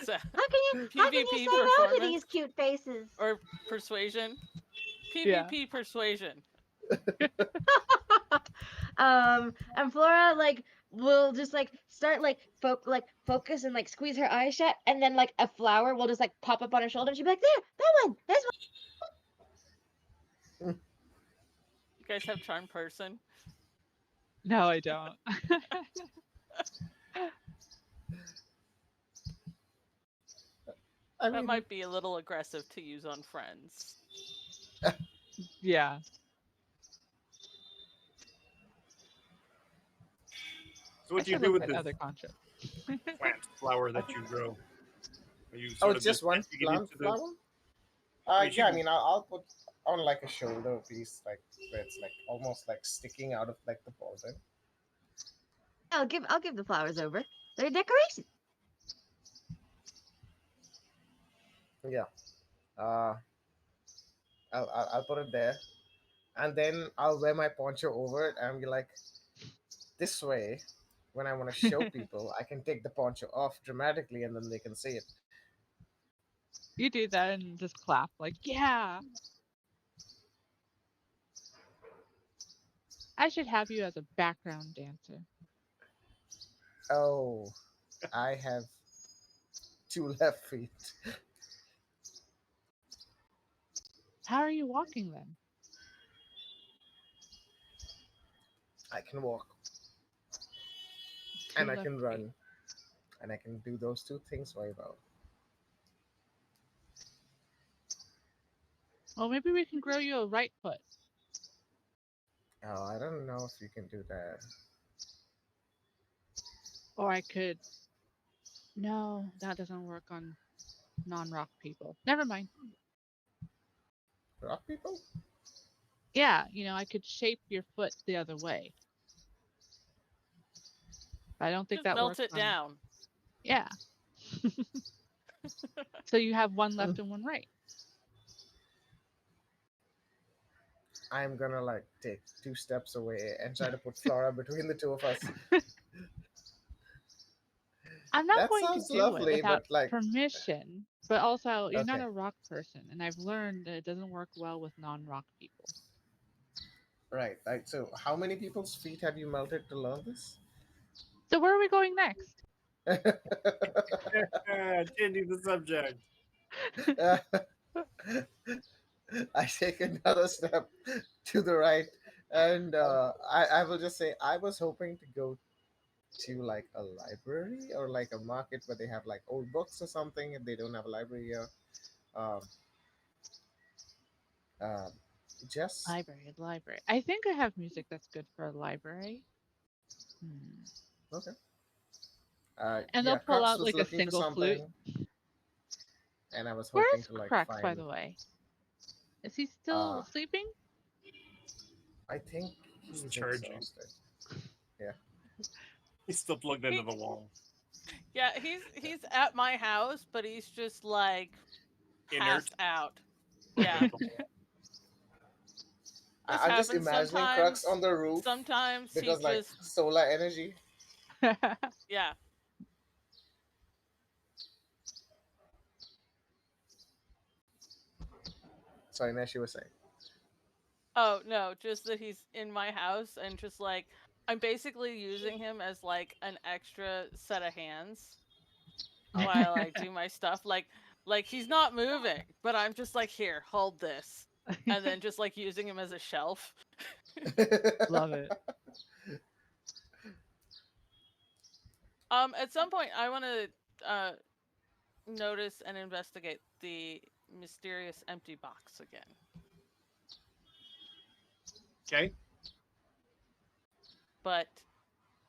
can you PvP say no to performance these cute faces? or persuasion. Yeah. PvP persuasion. And Flora like will just like start like focus and like squeeze her eyes shut, and then like a flower will just like pop up on her shoulder, and she'll be like, there, that one, there's You guys have charm person. No, I don't. I That mean, might be a little aggressive to use on friends. Yeah. So I what do you should do look with at this other concepts. plant flower I that think. you grow? Are you Oh, sort it's of just just one planting it plant into the? flower. I mean, Yeah. she I can. mean, I'll put on like a shoulder piece, like where it's like almost like sticking out of like the border. I'll give the flowers over. They're decoration. Yeah. Uh, I'll put it there, and then I'll wear my poncho over it and be like, this way, when I want to show people, I can take the poncho off dramatically, and then they can see it. You do that and just clap like, yeah. I should have you as a background dancer. Oh, I have two left feet. How are you walking then? I can walk Two and I left can feet. run, and I can do those two things very well. Well, maybe we can grow you a right foot. Oh, I don't know if you can do that. Or I could. No, that doesn't work on non rock people. Never mind. Rock people? Yeah, I could shape your foot the other way. But I don't think Just that melt works it on. down. Yeah. So you have one left and one right. I'm gonna like take two steps away and try to put Flora between the two of us. I'm not That going to sounds do it lovely, without but like, permission. But also, you're not okay, a rock person, and I've learned that it doesn't work well with non rock people. right. Like, so how many people's feet have you melted to learn this? So where are we going next? Changing the subject. I take another step to the right, and I will just say I was hoping to go to like a library or like a market where they have like old books or something. If they don't have a library here, um, um, just Library. I think I have music that's good for a library. Hmm. okay. And they'll Yeah, pull Crux out was like a looking for single flute. something, and I was Where hoping is to like Crux, by find. the way? Is he Uh, still sleeping? I think Just he's charging. exhausted. Yeah. He's still plugged into He, the wall. yeah, he's at my house, but he's just like Inert, passed out. plugged Yeah, into the wall. this I'm just happens imagining Crux on sometimes. the roof Sometimes he because like just solar energy. yeah. Sorry, Nash, you were saying. Oh no, just that he's in my house and just like I'm basically using him as like an extra set of hands while I do my stuff. Like he's not moving, but I'm just like here, hold this. And then just like using him as a shelf. Love it. At some point I want to notice and investigate the mysterious empty box again. Okay. But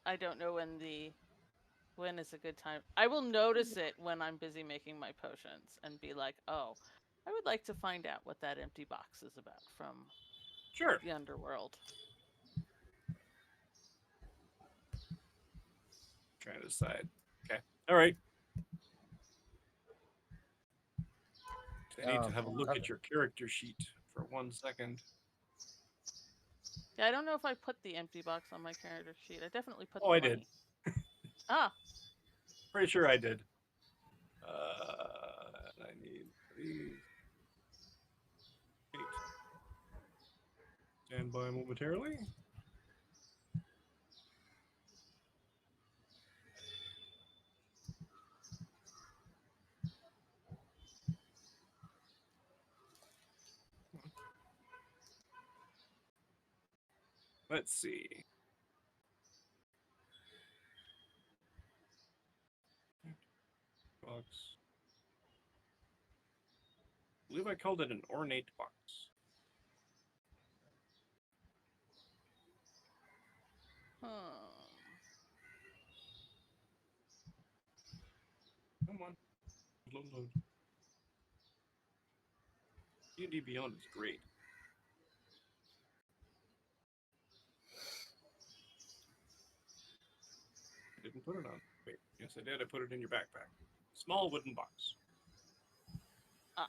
I don't know when is a good time. I will notice it when I'm busy making my potions and be like, "Oh, I would like to find out what that empty box is about from Sure. the underworld." Trying to decide. Okay. All right. I need to have a look okay. at your character sheet for 1 second. Yeah, I don't know if I put the empty box on my character sheet. I definitely put Oh, the I did. money. Ah, Pretty sure I did. I need these. 8. Stand by momentarily. Let's see. Box. I believe I called it an ornate box. hmm. Come on. Load, load. D&D Beyond is great. I didn't put it on. Wait, yes, I did. I put it in your backpack. Small wooden box. Ah,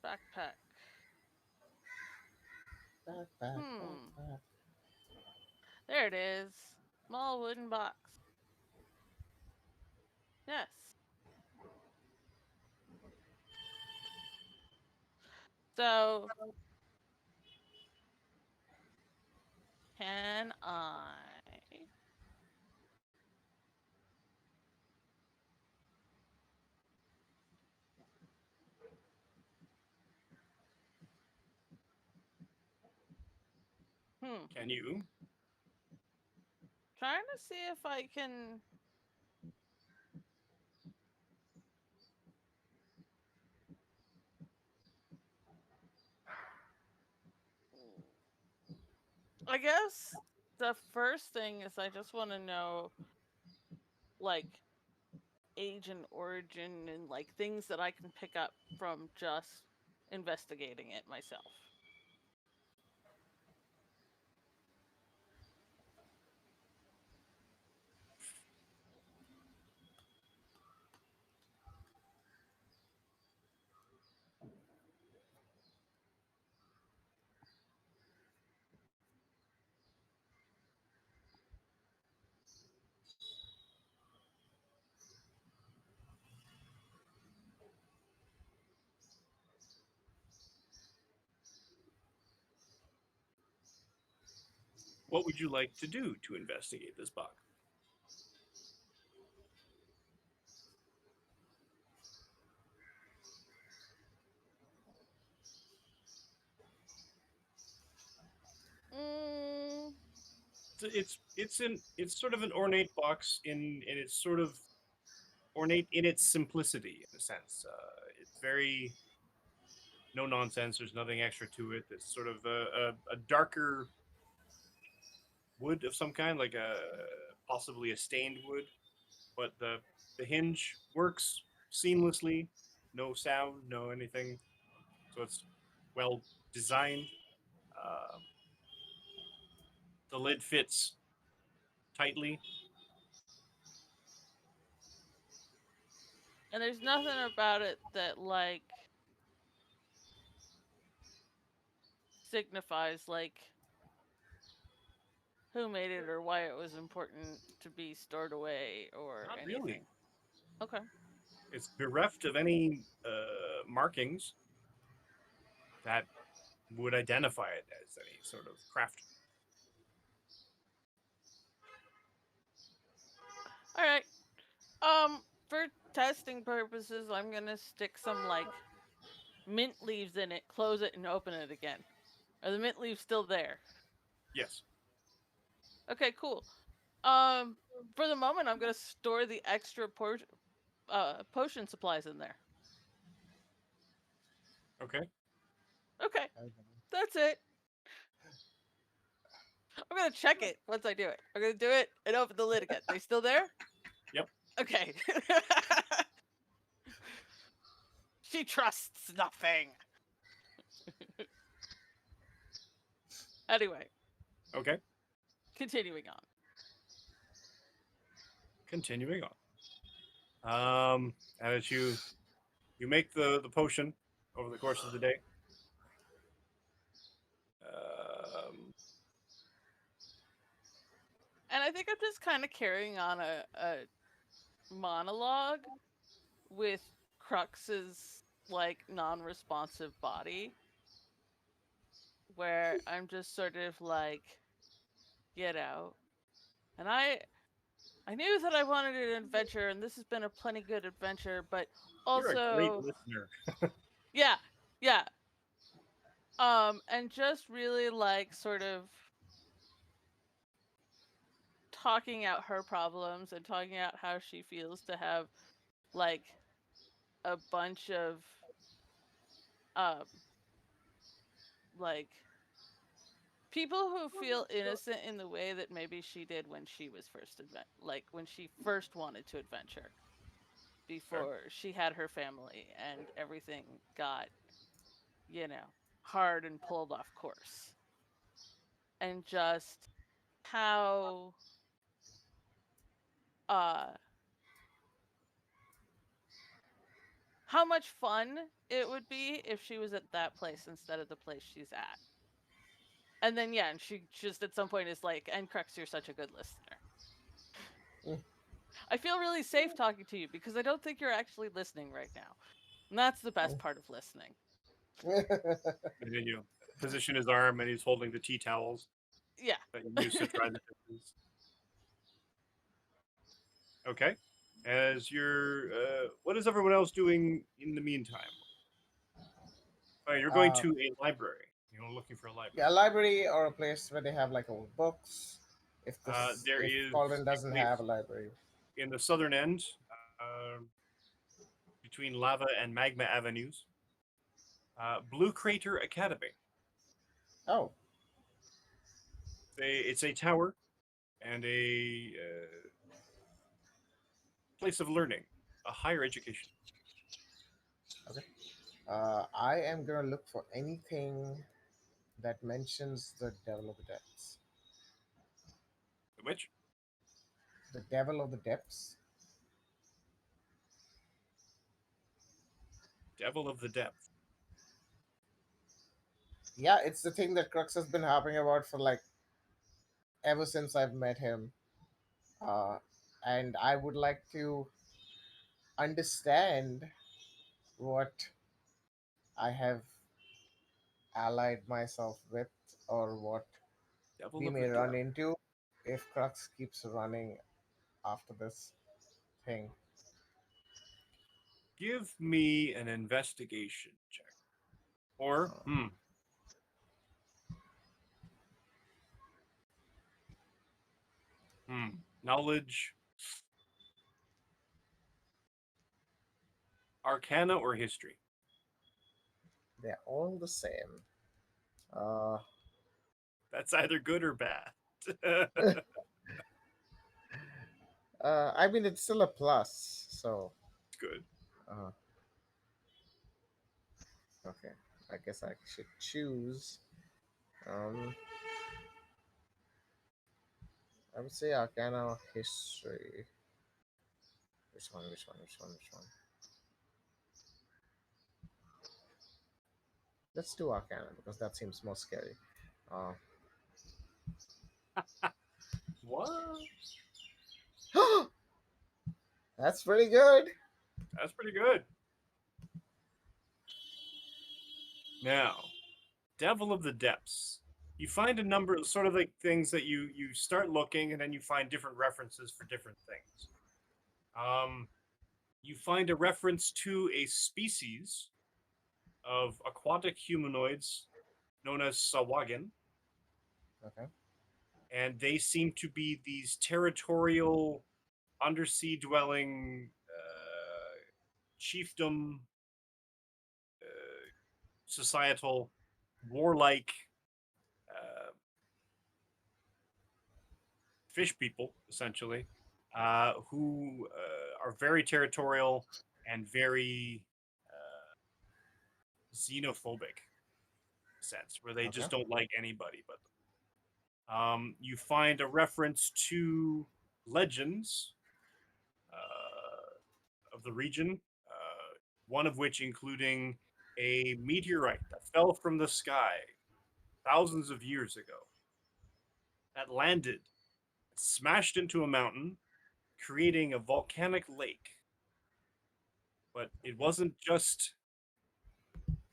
backpack. Backpack, Hmm. backpack. There it is. Small wooden box. Yes. So, can I? Hmm. Can you? Trying to see if I can. I guess the first thing is I just want to know, like, age and origin and, like, things that I can pick up from just investigating it myself. What would you like to do to investigate this box? Mm, It's sort of an ornate box in it's sort of ornate in its simplicity in a sense. It's very no nonsense. There's nothing extra to it. It's sort of a darker wood of some kind, like a possibly a stained wood, but the hinge works seamlessly. No sound, no anything. So it's well designed. Um, the lid fits tightly. and there's nothing about it that, like, signifies, like, who made it or why it was important to be stored away or Not really. anything. Okay. It's bereft of any markings that would identify it as any sort of craft. All right. For testing purposes, I'm gonna stick some, like, mint leaves in it, close it, and open it again. Are the mint leaves still there? Yes. Okay, cool. Um, for the moment, I'm gonna store the extra potion supplies in there. Okay. Okay, Okay. that's it. I'm gonna check it once I do it. I'm gonna do it and open the lid again. They still there? Yep. Okay. She trusts nothing. Anyway, Okay. continuing on. Continuing on. As you make the potion over the course of the day. Um, And I think I'm just kind of carrying on a monologue with Crux's, like, non-responsive body, where I'm just sort of like, get out. And I knew that I wanted an adventure, and this has been a plenty good adventure, but you're a great also, listener. yeah, yeah. And just really, like, sort of talking out her problems and talking out how she feels to have, like, a bunch of um like, people who feel innocent in the way that maybe she did when she was first when she first wanted to adventure. Okay. before she had her family and everything got, you know, hard and pulled off course. And just how uh how much fun it would be if she was at that place instead of the place she's at. And then yeah, and she just at some point is like, and Crux, you're such a good listener. Mm. I feel really safe talking to you because I don't think you're actually listening right now. And that's the best part of listening. And then you position his arm, and he's holding the tea towels Yeah. that you use to dry the dishes. Okay. As you're, what is everyone else doing in the meantime? Oh, you're going uh, to a library. You're looking for a yeah, a library. library or a place where they have like old books. There If is, Colvin I doesn't believe, have a library. in the southern end, between Lava and Magma Avenues, Blue Crater Academy. Oh, It's a tower and a place of learning, a higher education. okay. I am gonna look for anything that mentions the Devil of the Depths. Which The Devil of the Depths. Devil of the Depth. Yeah, it's the thing that Crux has been harping about for like ever since I've met him. Uh, and I would like to understand what I have allied myself with, or what Devil we of may the run Depth. into if Crux keeps running after this thing. Give me an investigation check. Or, Uh, knowledge, arcana, or history. they're all the same. Uh, That's either good or bad. I mean, it's still a plus, so Good. uh, okay. I guess I should choose. Um, I would say Arcana or History. Which one? Which one? Which one? Which one? Let's do Arcana because that seems more scary. Uh, What? that's pretty good. That's pretty good. Now, Devil of the Depths. You find a number of sort of like things that you start looking, and then you find different references for different things. Um, you find a reference to a species of aquatic humanoids known as Sawagin, Okay. and they seem to be these territorial, undersea dwelling chiefdom, societal, warlike uh, fish people, essentially, who are very territorial and very xenophobic sense, where they Okay. just don't like anybody but them. You find a reference to legends of the region, one of which including a meteorite that fell from the sky thousands of years ago, that landed, smashed into a mountain, creating a volcanic lake. But it wasn't just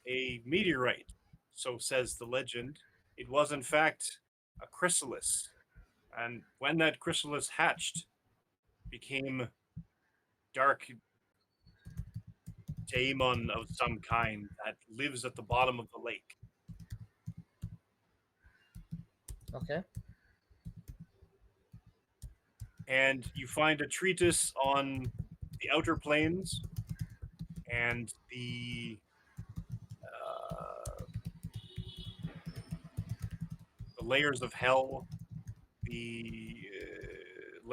a meteorite, so says the legend. It was, in fact, a chrysalis. And when that chrysalis hatched, became dark daemon of some kind that lives at the bottom of the lake. Okay. And you find a treatise on the outer planes and the layers of hell, the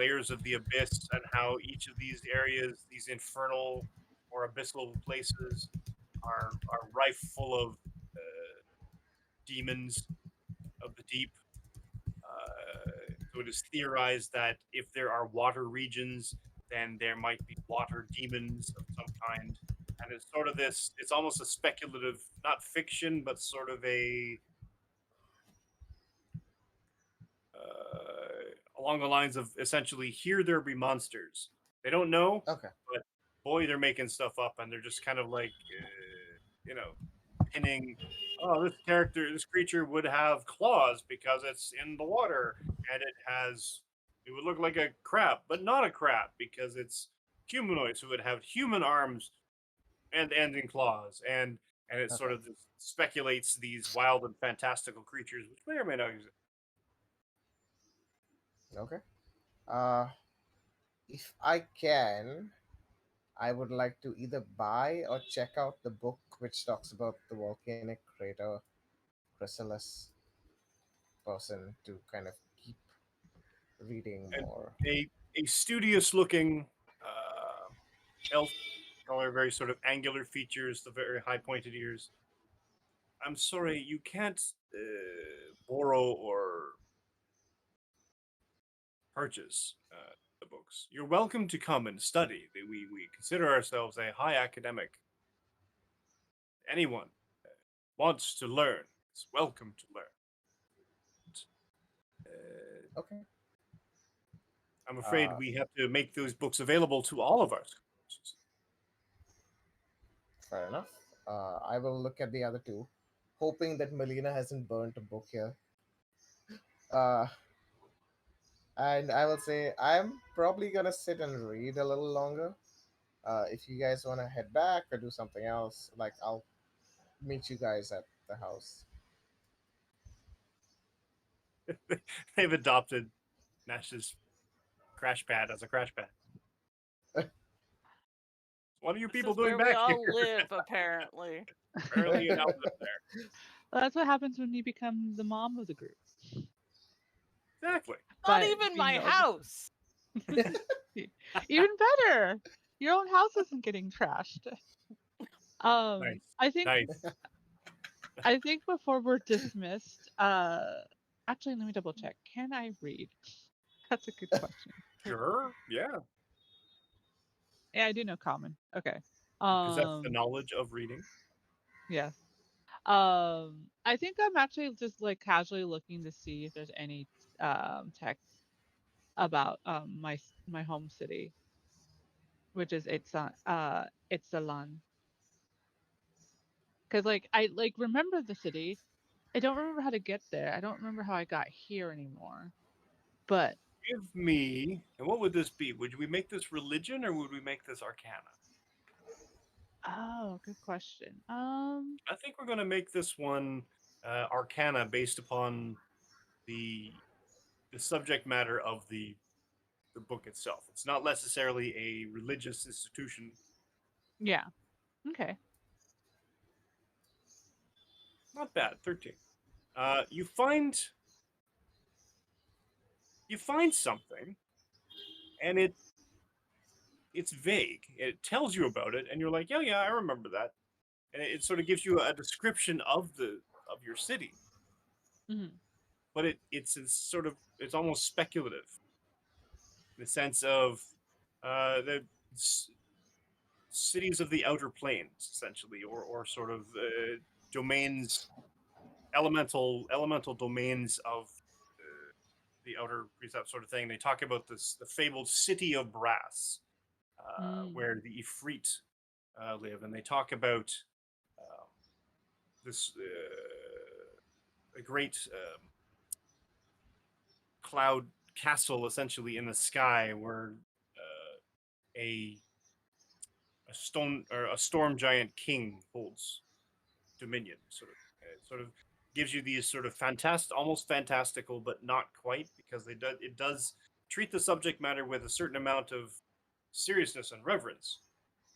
layers of the abyss, and how each of these areas, these infernal or abyssal places, are rife full of demons of the deep. So it is theorized that if there are water regions, then there might be water demons of some kind. And it's sort of this, it's almost a speculative, not fiction, but sort of a, along the lines of essentially, here there be monsters. They don't know, Okay. but boy, they're making stuff up, and they're just kind of like, you know, pinning, oh, this character, this creature would have claws because it's in the water, and it would look like a crab, but not a crab because it's humanoid, so it would have human arms and in claws, and it sort Okay. of speculates these wild and fantastical creatures, which may or may not exist. Okay. Uh, if I can, I would like to either buy or check out the book which talks about the volcanic crater chrysalis person to kind of keep reading And more. a studious looking elf color, very sort of angular features, the very high pointed ears. I'm sorry, you can't borrow or purchase the books. You're welcome to come and study. We consider ourselves a high academic. Anyone wants to learn is welcome to learn. Uh, Okay. I'm afraid Uh, we have to make those books available to all of our schools. Fair enough. I will look at the other two, hoping that Melina hasn't burnt a book here. Uh, and I will say I'm probably gonna sit and read a little longer. If you guys want to head back or do something else, like I'll meet you guys at the house. They've adopted Nash's crash pad as a crash pad. What are you This people is doing where we back here? all live, apparently. Apparently, you now live there. Well, that's what happens when you become the mom of the group. Exactly. Not But even being my the oldest, house. even better, your own house isn't getting trashed. Nice. I think Nice. before we're dismissed, actually, let me double check. Can I read? That's a good question. Sure. Yeah. Yeah, I do know common. Okay. You possess the Um, knowledge of reading. yes. I think I'm actually just like casually looking to see if there's any text about my home city, which is Itzalan. Because like I like remember the city. I don't remember how to get there. I don't remember how I got here anymore. But Give me. And what would this be? Would we make this religion or would we make this arcana? oh, good question. I think we're going to make this one arcana based upon the the subject matter of the book itself. It's not necessarily a religious institution. Yeah. Okay. Not bad. 13. Uh, you find you find something, and it's vague. It tells you about it, and you're like, yeah, I remember that. And it sort of gives you a description of your city, Hmm. but it's sort of it's almost speculative in the sense of the cities of the outer planes, essentially, or sort of domains, elemental domains of the outer that sort of thing. They talk about this the fabled city of brass, Mm. where the Ifrit live, and they talk about um, this a great cloud castle, essentially in the sky, where a stone or a storm giant king holds dominion. Sort of gives you these sort of fantastic, almost fantastical, but not quite, because it does treat the subject matter with a certain amount of seriousness and reverence,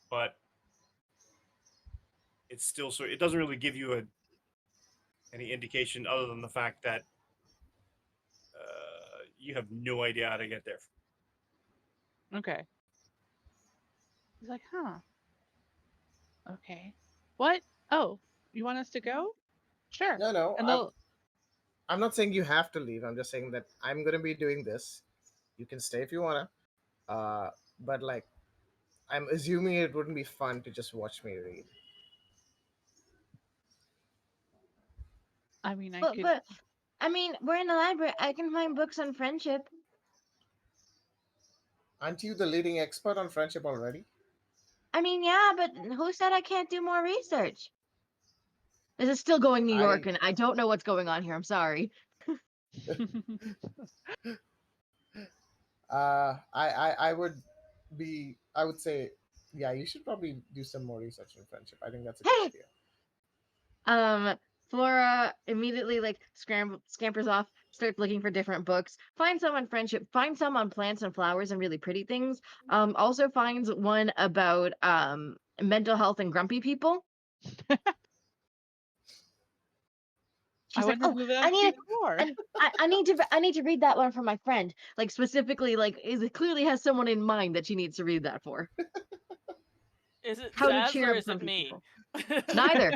but it's still it doesn't really give you any indication other than the fact that you have no idea how to get there. Okay. He's like, huh. Okay. What? Oh, you want us to go? Sure. No, no, And I'm they'll. I'm not saying you have to leave. I'm just saying that I'm gonna be doing this. You can stay if you wanna. But like, I'm assuming it wouldn't be fun to just watch me read. I mean, I But could. but I mean, we're in the library. I can find books on friendship. Aren't you the leading expert on friendship already? I mean, yeah, but who said I can't do more research? This is still going New York, I and I don't know what's going on here. I'm sorry. I would be. I would say, yeah, you should probably do some more research on friendship. I think that's a good Hey, idea. um, Flora immediately scampers off, starts looking for different books. Finds some on friendship. Finds some on plants and flowers and really pretty things. Also finds one about mental health and grumpy people. I She's like, wouldn't "Oh, have knew I that need it. before. I need to read that one for my friend. Like specifically, like is it clearly has someone in mind that she needs to read that for. Is it How to Zaz cheer or up is it grumpy me? people. Neither.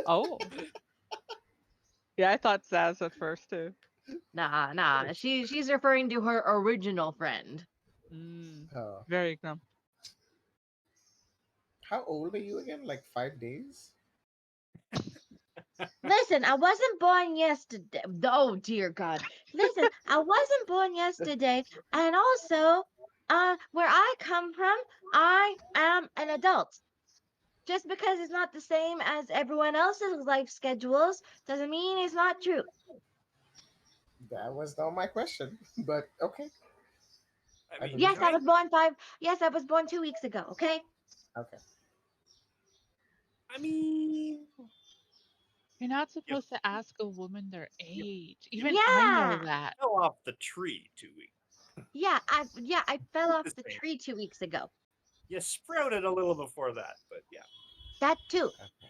Oh. Yeah, I thought Zaz at first too. Nah, nah. She's referring to her original friend. Mm, Uh, very glum. how old are you again? Like 5 days? Listen, I wasn't born yesterday. Oh dear God. Listen, I wasn't born yesterday, and also, where I come from, I am an adult. Just because it's not the same as everyone else's life schedules doesn't mean it's not true. That was not my question, but okay, I I mean, believe Yes, you. I was kind. born five. Yes, I was born 2 weeks ago. Okay. Okay. I mean, You're not you supposed to ask a woman their you age. you Even I know Yeah. that. fell off the tree 2 weeks. I fell It's off the the same. tree 2 weeks ago. You sprouted a little before that, but yeah. That too. Okay.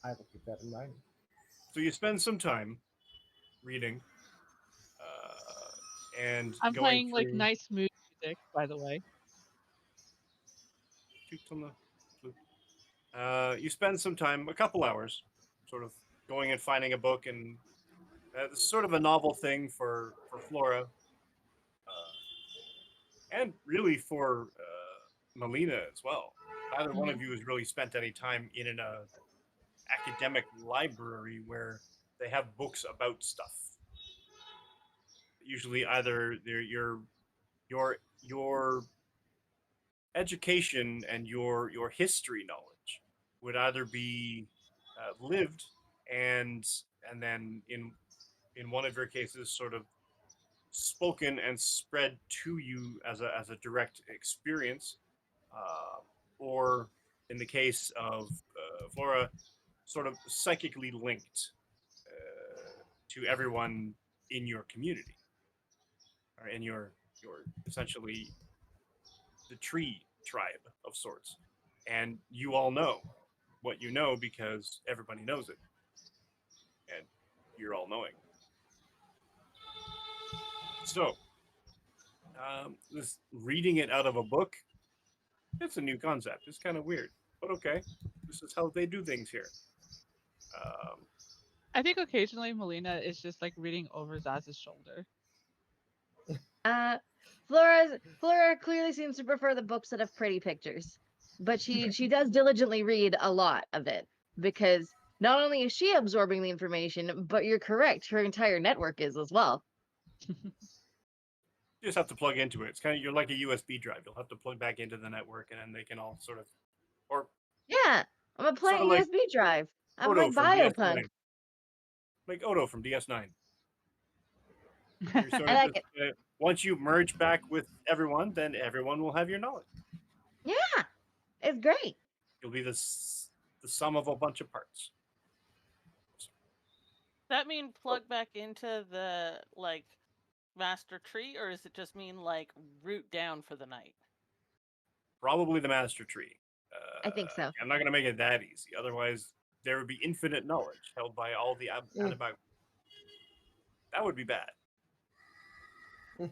I will keep that in mind. So you spend some time reading and I'm going playing like through. nice mood music, by the way. Toots on the flute. You spend some time, a couple hours, sort of going and finding a book, and it's sort of a novel thing for Flora, and really for Melina as well. Neither one Hmm. of you has really spent any time in an academic library where they have books about stuff. Usually, either your education and your history knowledge would either be lived and then in one of your cases sort of spoken and spread to you as a direct experience, uh, or in the case of Flora, sort of psychically linked to everyone in your community or in your essentially the tree tribe of sorts, and you all know what you know because everybody knows it, and you're all knowing. So, this reading it out of a book, it's a new concept. It's kind of weird, but okay. This is how they do things here. Um, I think occasionally Melina is just like reading over Zaz's shoulder. Uh, Flora clearly seems to prefer the books that have pretty pictures, but she does diligently read a lot of it because not only is she absorbing the information, but you're correct, her entire network is as well. you just have to plug into it. It's kind of you're like a USB drive. You'll have to plug back into the network, and then they can all sort of, or Yeah, I'm a sort of playing like USB drive. I'm Odo like from biopunk. DS9, like Odo from DS9. You're sort I of like just it. once you merge back with everyone, then everyone will have your knowledge. Yeah, it's great. You'll be the sum of a bunch of parts. That mean So plug back into the like master tree, or does it just mean like root down for the night? probably the master tree. I think so. I'm not going to make it that easy. Otherwise, there would be infinite knowledge held by all the Mm. Anabai. That would be bad.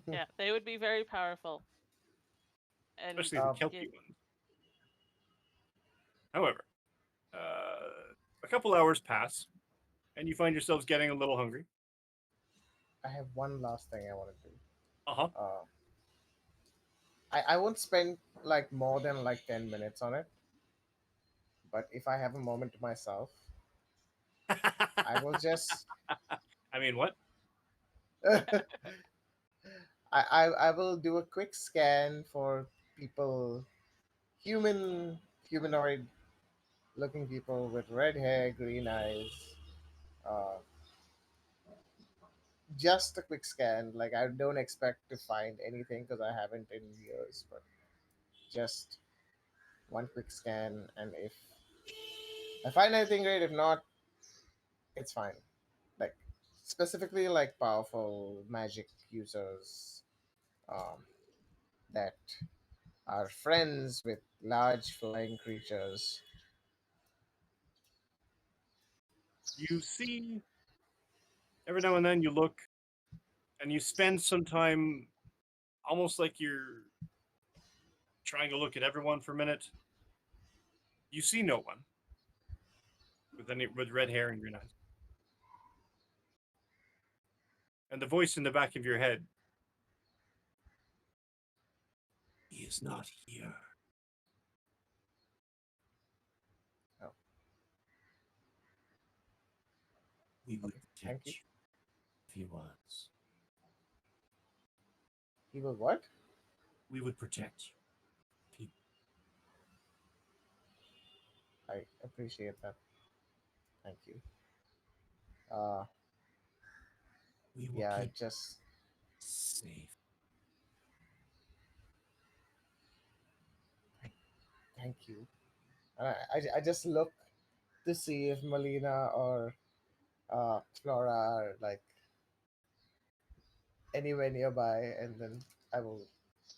Yeah, they would be very powerful and especially the uh, Kelpie get. ones. However, uh, a couple hours pass, and you find yourselves getting a little hungry. I have one last thing I want to do. Uh huh. Uh, I won't spend like more than like 10 minutes on it, but if I have a moment to myself, I will just I mean, what? I will do a quick scan for people, human humanoid looking people with red hair, green eyes. Uh, just a quick scan. Like I don't expect to find anything because I haven't in years, but just one quick scan, and if I find anything great, if not, it's fine. Like specifically like powerful magic users um, that are friends with large flying creatures. You see, every now and then you look and you spend some time almost like you're trying to look at everyone for a minute. You see no one with red hair and green eyes. And the voice in the back of your head, he is not here. Oh, We would okay, thank protect you. you if he was. He will what? We would protect you. If he, I appreciate that. Thank you. Uh, we will yeah, keep just safe. thank, thank you. I just look to see if Melina or Flora are like anywhere nearby, and then I will.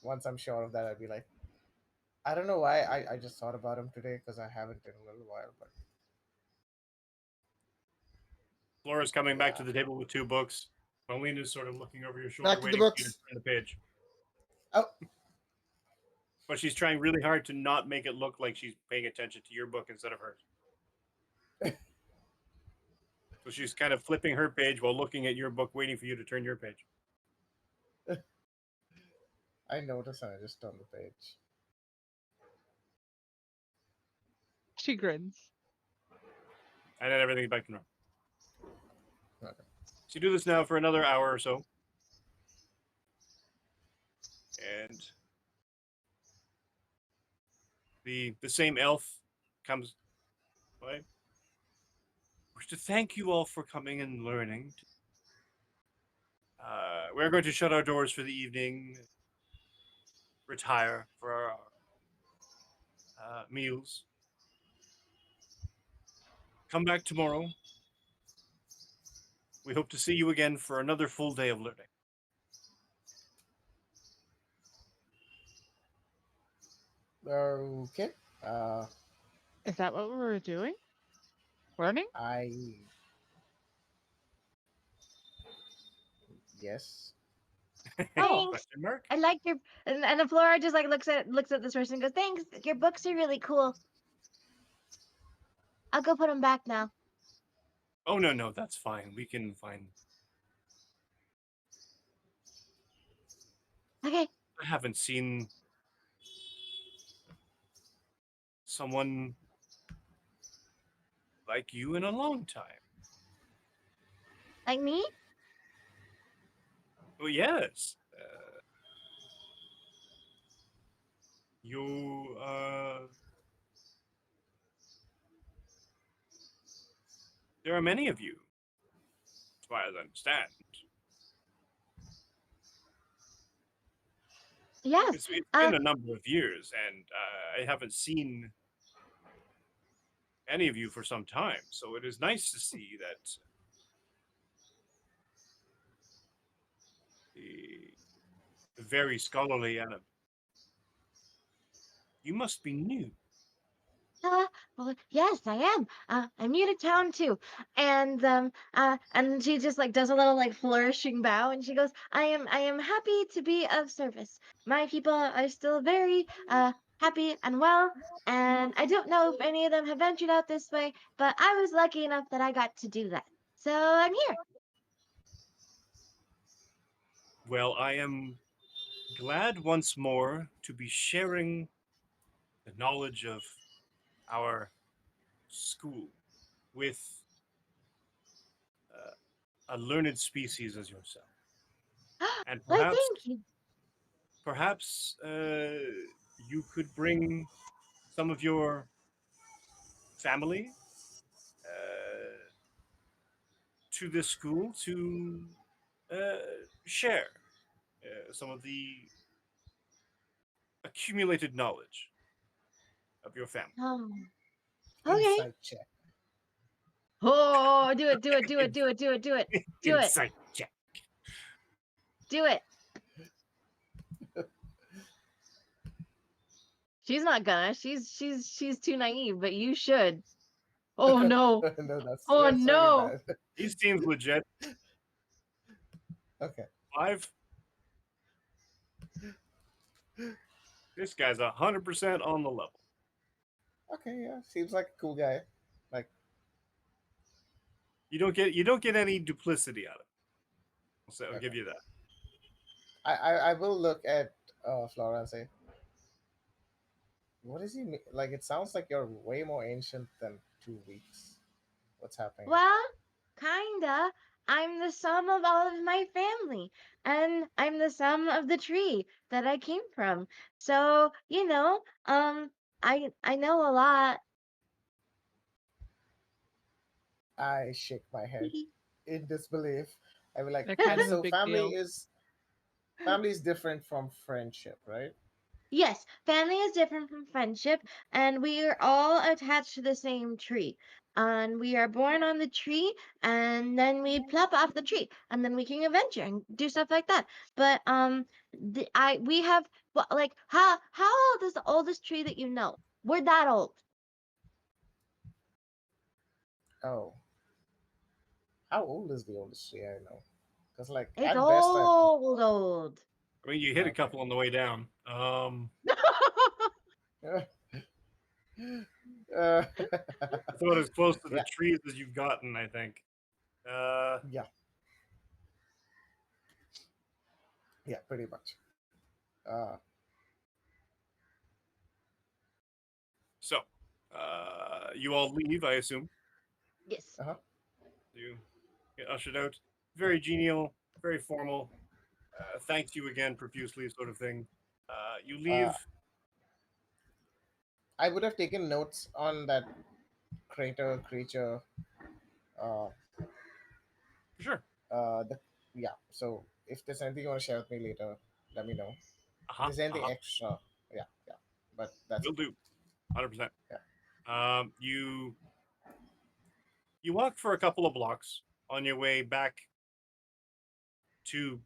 Once I'm sure of that, I'll be like, I don't know why I just thought about him today because I haven't in a little while, but Flora's coming back to yeah. the table with two books. Molina's sort of looking over your shoulder, Back to the waiting for you to books. turn the page. Oh, But she's trying really hard to not make it look like she's paying attention to your book instead of hers. So she's kind of flipping her page while looking at your book, waiting for you to turn your page. I noticed and I just turned the page. She grins. And then everything's back to normal. Okay. So you do this now for another hour or so. And the same elf comes by. Wish to thank you all for coming and learning. We're going to shut our doors for the evening, retire for our meals. Come back tomorrow. We hope to see you again for another full day of learning. Okay. Uh, Is that what we were doing? Learning? I yes. Oh, Thanks. Question mark? I like your and the Flora just like looks at this person and goes, "Thanks. Your books are really cool. I'll go put them back now." Oh no, no, that's fine. We can find. Okay. I haven't seen someone like you in a long time. Like me? Oh yes, you. There are many of you, as far as I understand. Yes. It's Uh, been a number of years, and I haven't seen any of you for some time. So it is nice to see that the, the very scholarly Anna. You must be new. uh Well, yes, I am. I'm new to town too, and she just like does a little like flourishing bow, and she goes, I am happy to be of service. My people are still very happy and well, and I don't know if any of them have ventured out this way, but I was lucky enough that I got to do that, so I'm here. Well, I am glad once more to be sharing the knowledge of our school with a learned species as yourself. And Why, perhaps, thank you. perhaps you could bring some of your family to this school to uh, share some of the accumulated knowledge of your family. Um, okay. Insight check. Oh, do it, do it, do it, do it, do it, do it, do it, Insight check. do it. She's not gonna. She's too naive, but you should. Oh no. No, Oh that's really no. bad. He seems legit. Okay. 5. This guy's 100% on the level. Okay, yeah. Seems like a cool guy. Like You don't get any duplicity out of it. So I'll give okay. you that. I will look at Flora and say, what is he like? It sounds like you're way more ancient than 2 weeks. What's happening here? Well, kinda. I'm the sum of all of my family, and I'm the sum of the tree that I came from. So, I know a lot. I shake my head in disbelief. I be like, They're and kind of a so big deal. family is different from friendship, right? Yes, family is different from friendship, and we are all attached to the same tree. And we are born on the tree, and then we plop off the tree, and then we can adventure and do stuff like that. But we have like how old is the oldest tree that you know? We're that old. Oh, how old is the oldest tree I know? Because like It's at best I old. I mean, you hit a okay. couple on the way down. uh, It's about as close to the yeah, trees as you've gotten, I think. Uh, yeah, yeah, pretty much. so, you all leave, I assume. Yes. Uh huh. You get ushered out. Very genial, very formal. Thanks you again profusely, sort of thing. You Uh, leave. I would have taken notes on that crater creature. Uh, For sure. the yeah. So if there's anything you want to share with me later, let me know. Uh If huh. there's Uh anything huh. extra, yeah, yeah. But that's Will it. do. 100%. Yeah. You walk for a couple of blocks on your way back to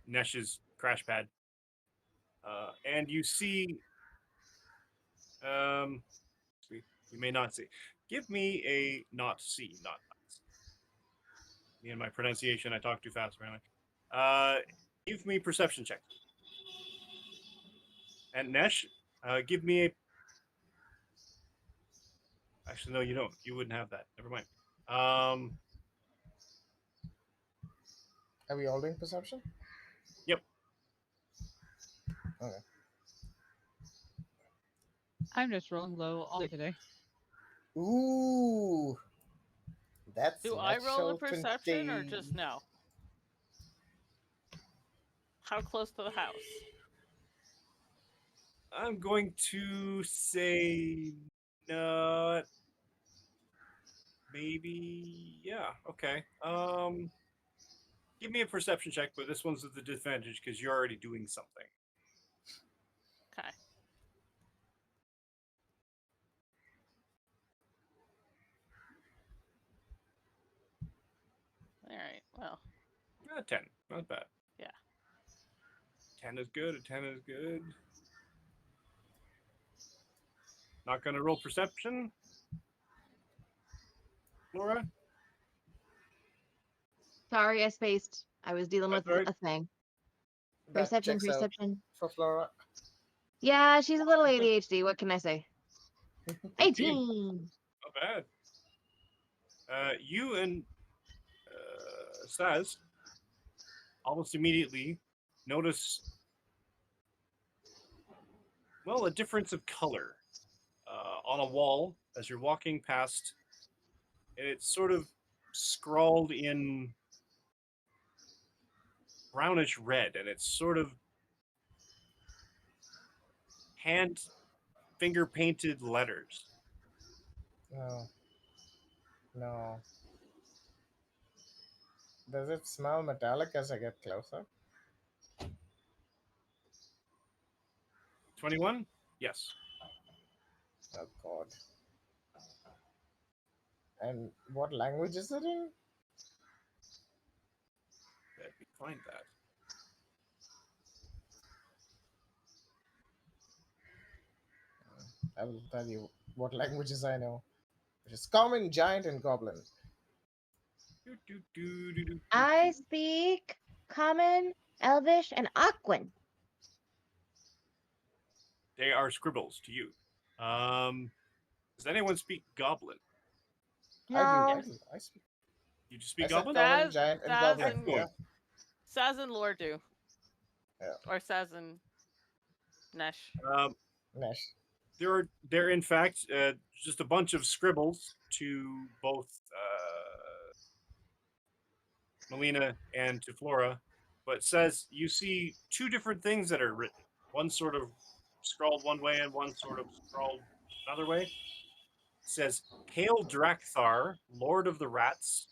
Nesh's crash pad, and you see. Um, you may not see. Give me a not see, not me and my pronunciation. I talk too fast apparently. Uh, give me perception check. And Nesh, give me a. Actually, no, you don't. You wouldn't have that. Never mind. Um, Are we all doing perception? yep. Okay. I'm just rolling low all day today. Ooh, that's Do I roll a natural perception or 20. just no? How close to the house? I'm going to say not. Maybe. Yeah. Okay. Give me a perception check, but this one's at the disadvantage because you're already doing something. Okay. All right. Well, 10. Not bad. yeah. 10 is good. A 10 is good. Not going to roll perception. Flora? Sorry, I spaced. I was dealing That's with all right. a thing. That Perception, checks out perception. for Flora. Yeah, she's a little ADHD. What can I say? 18. 18. Not bad. You and Saz almost immediately notice, well, a difference of color on a wall as you're walking past, and it's sort of scrawled in brownish red, and it's sort of hand finger painted letters. No, no. Does it smell metallic as I get closer? 21? Yes. Oh God. And what language is it in? Let me find that. I will tell you what languages I know. Which is common, giant, and goblin. Do, do, do, do, do, do, I do. speak Common, Elvish, and Aquan. They are scribbles to you. Does anyone speak Goblin? I do, No. I do. I speak. You just I speak said Goblin? common, Saz, giant, and Saz goblin. and Yeah, Excellent. Saz and Lore do, yeah. or Saz and Nesh. Um, Nesh. there are in fact just a bunch of scribbles to both Melina and to Flora, but it says you see two different things that are written. One sort of scrawled one way and one sort of scrawled another way. It says, "Hail Drakthar, Lord of the Rats."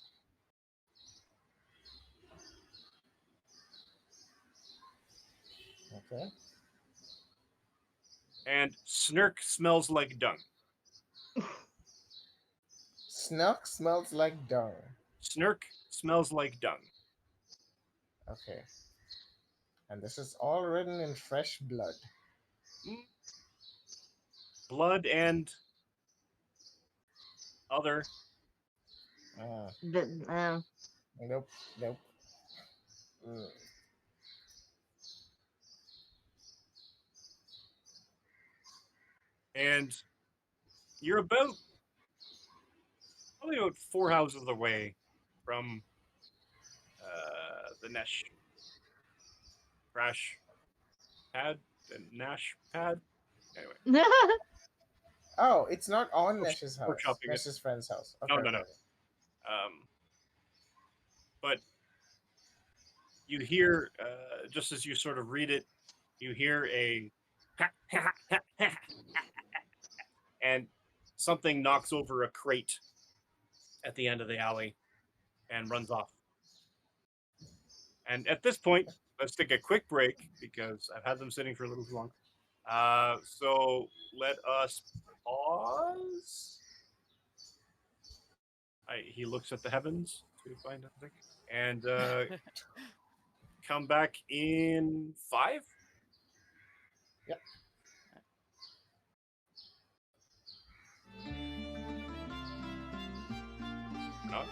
Okay. And Snirk smells like dung. Snuck smells like dung. Snirk smells like dung. Okay. And this is all written in fresh blood. Mm, blood and other. Ah, But, nope, nope. Mm. And you're probably about 4 houses away from the Nesh crash pad, the Nash pad. Anyway, Oh, it's not on Nesh's house. workshopping it. Nesh's friend's house. No, Okay, no, okay, no. okay. But you hear, just as you sort of read it, you hear a and something knocks over a crate at the end of the alley and runs off. And at this point, let's take a quick break because I've had them sitting for a little too long. So let us pause. He looks at the heavens to find something and come back in 5. Yep. No?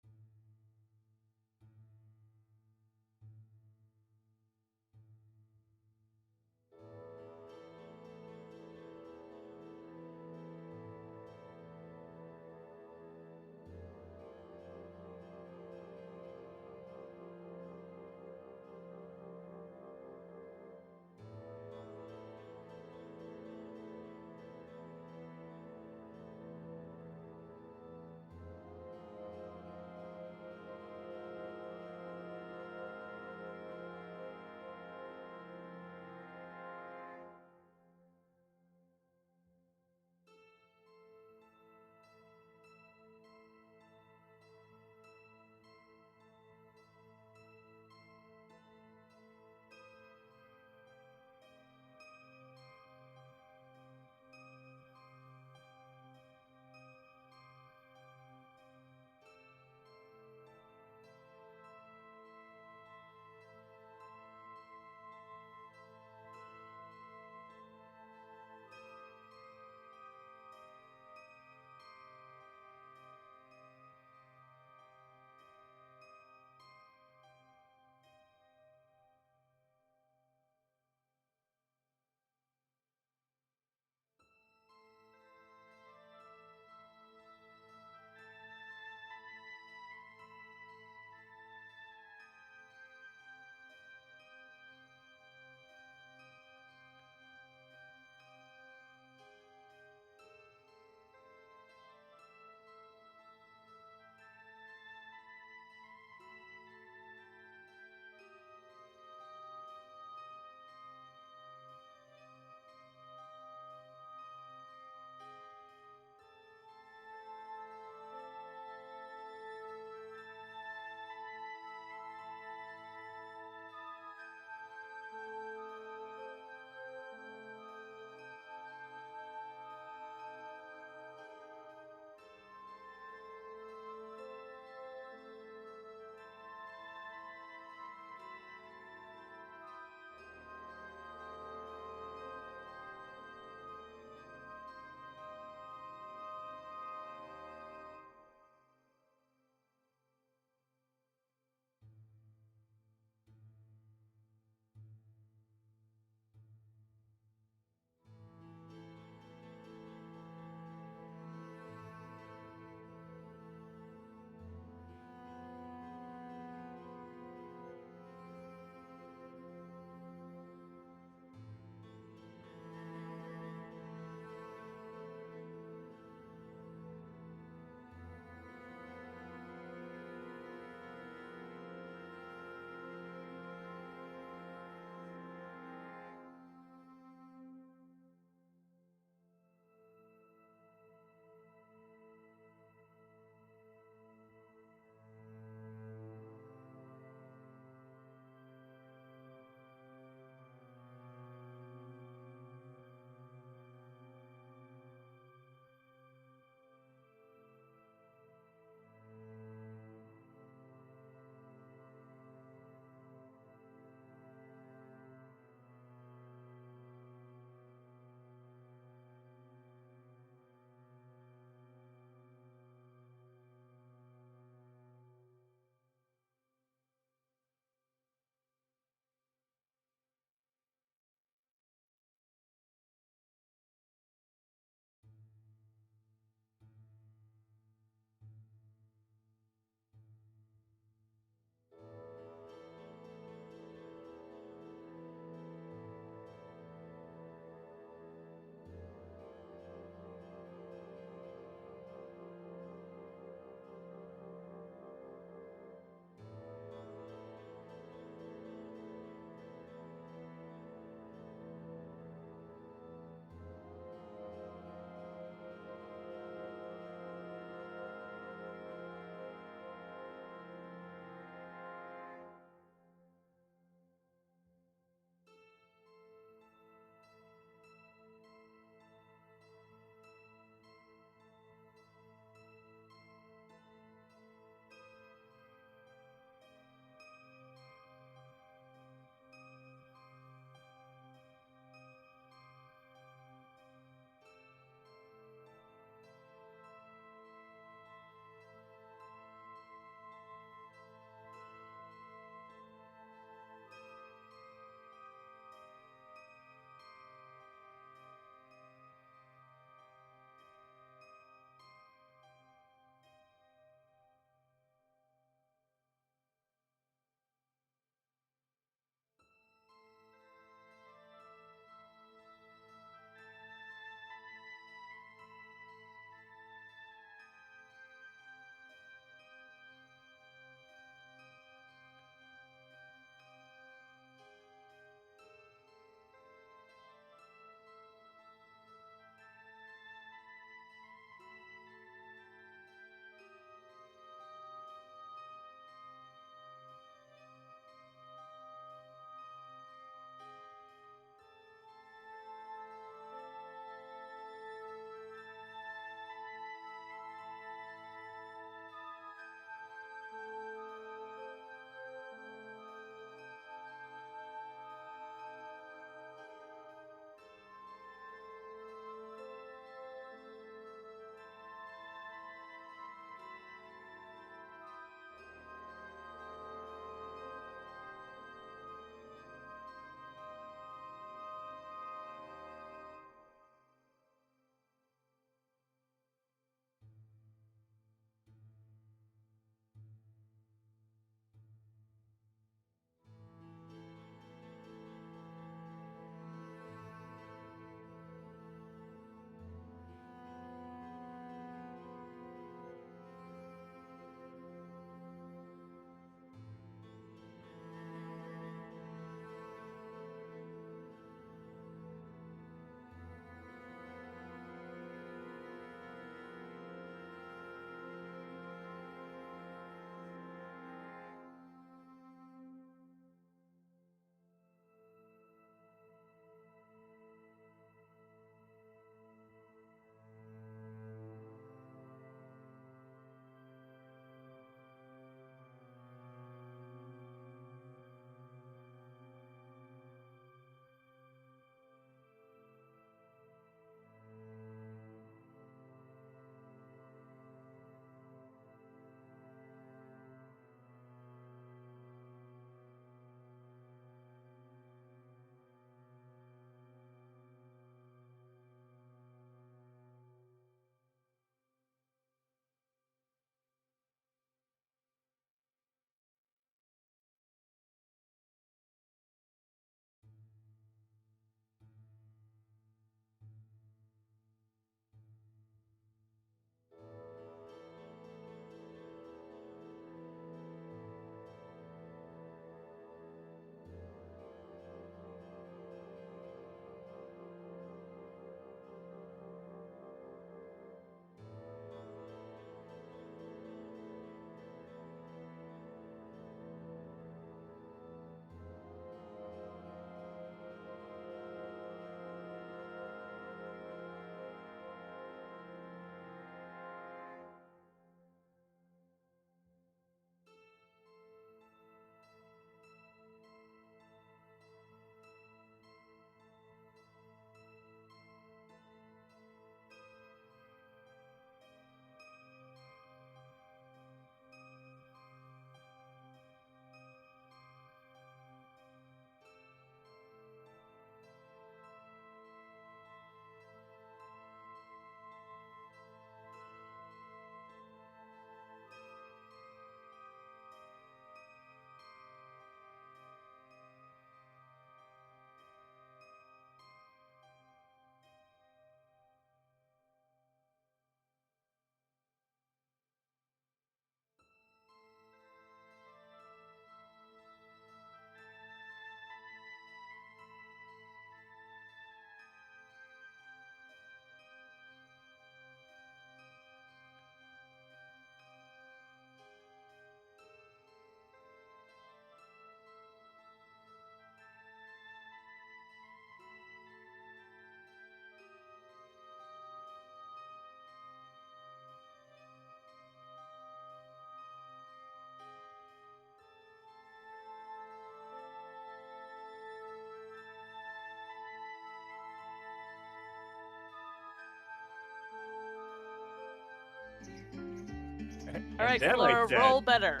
All And right, then I Flora, said, roll better.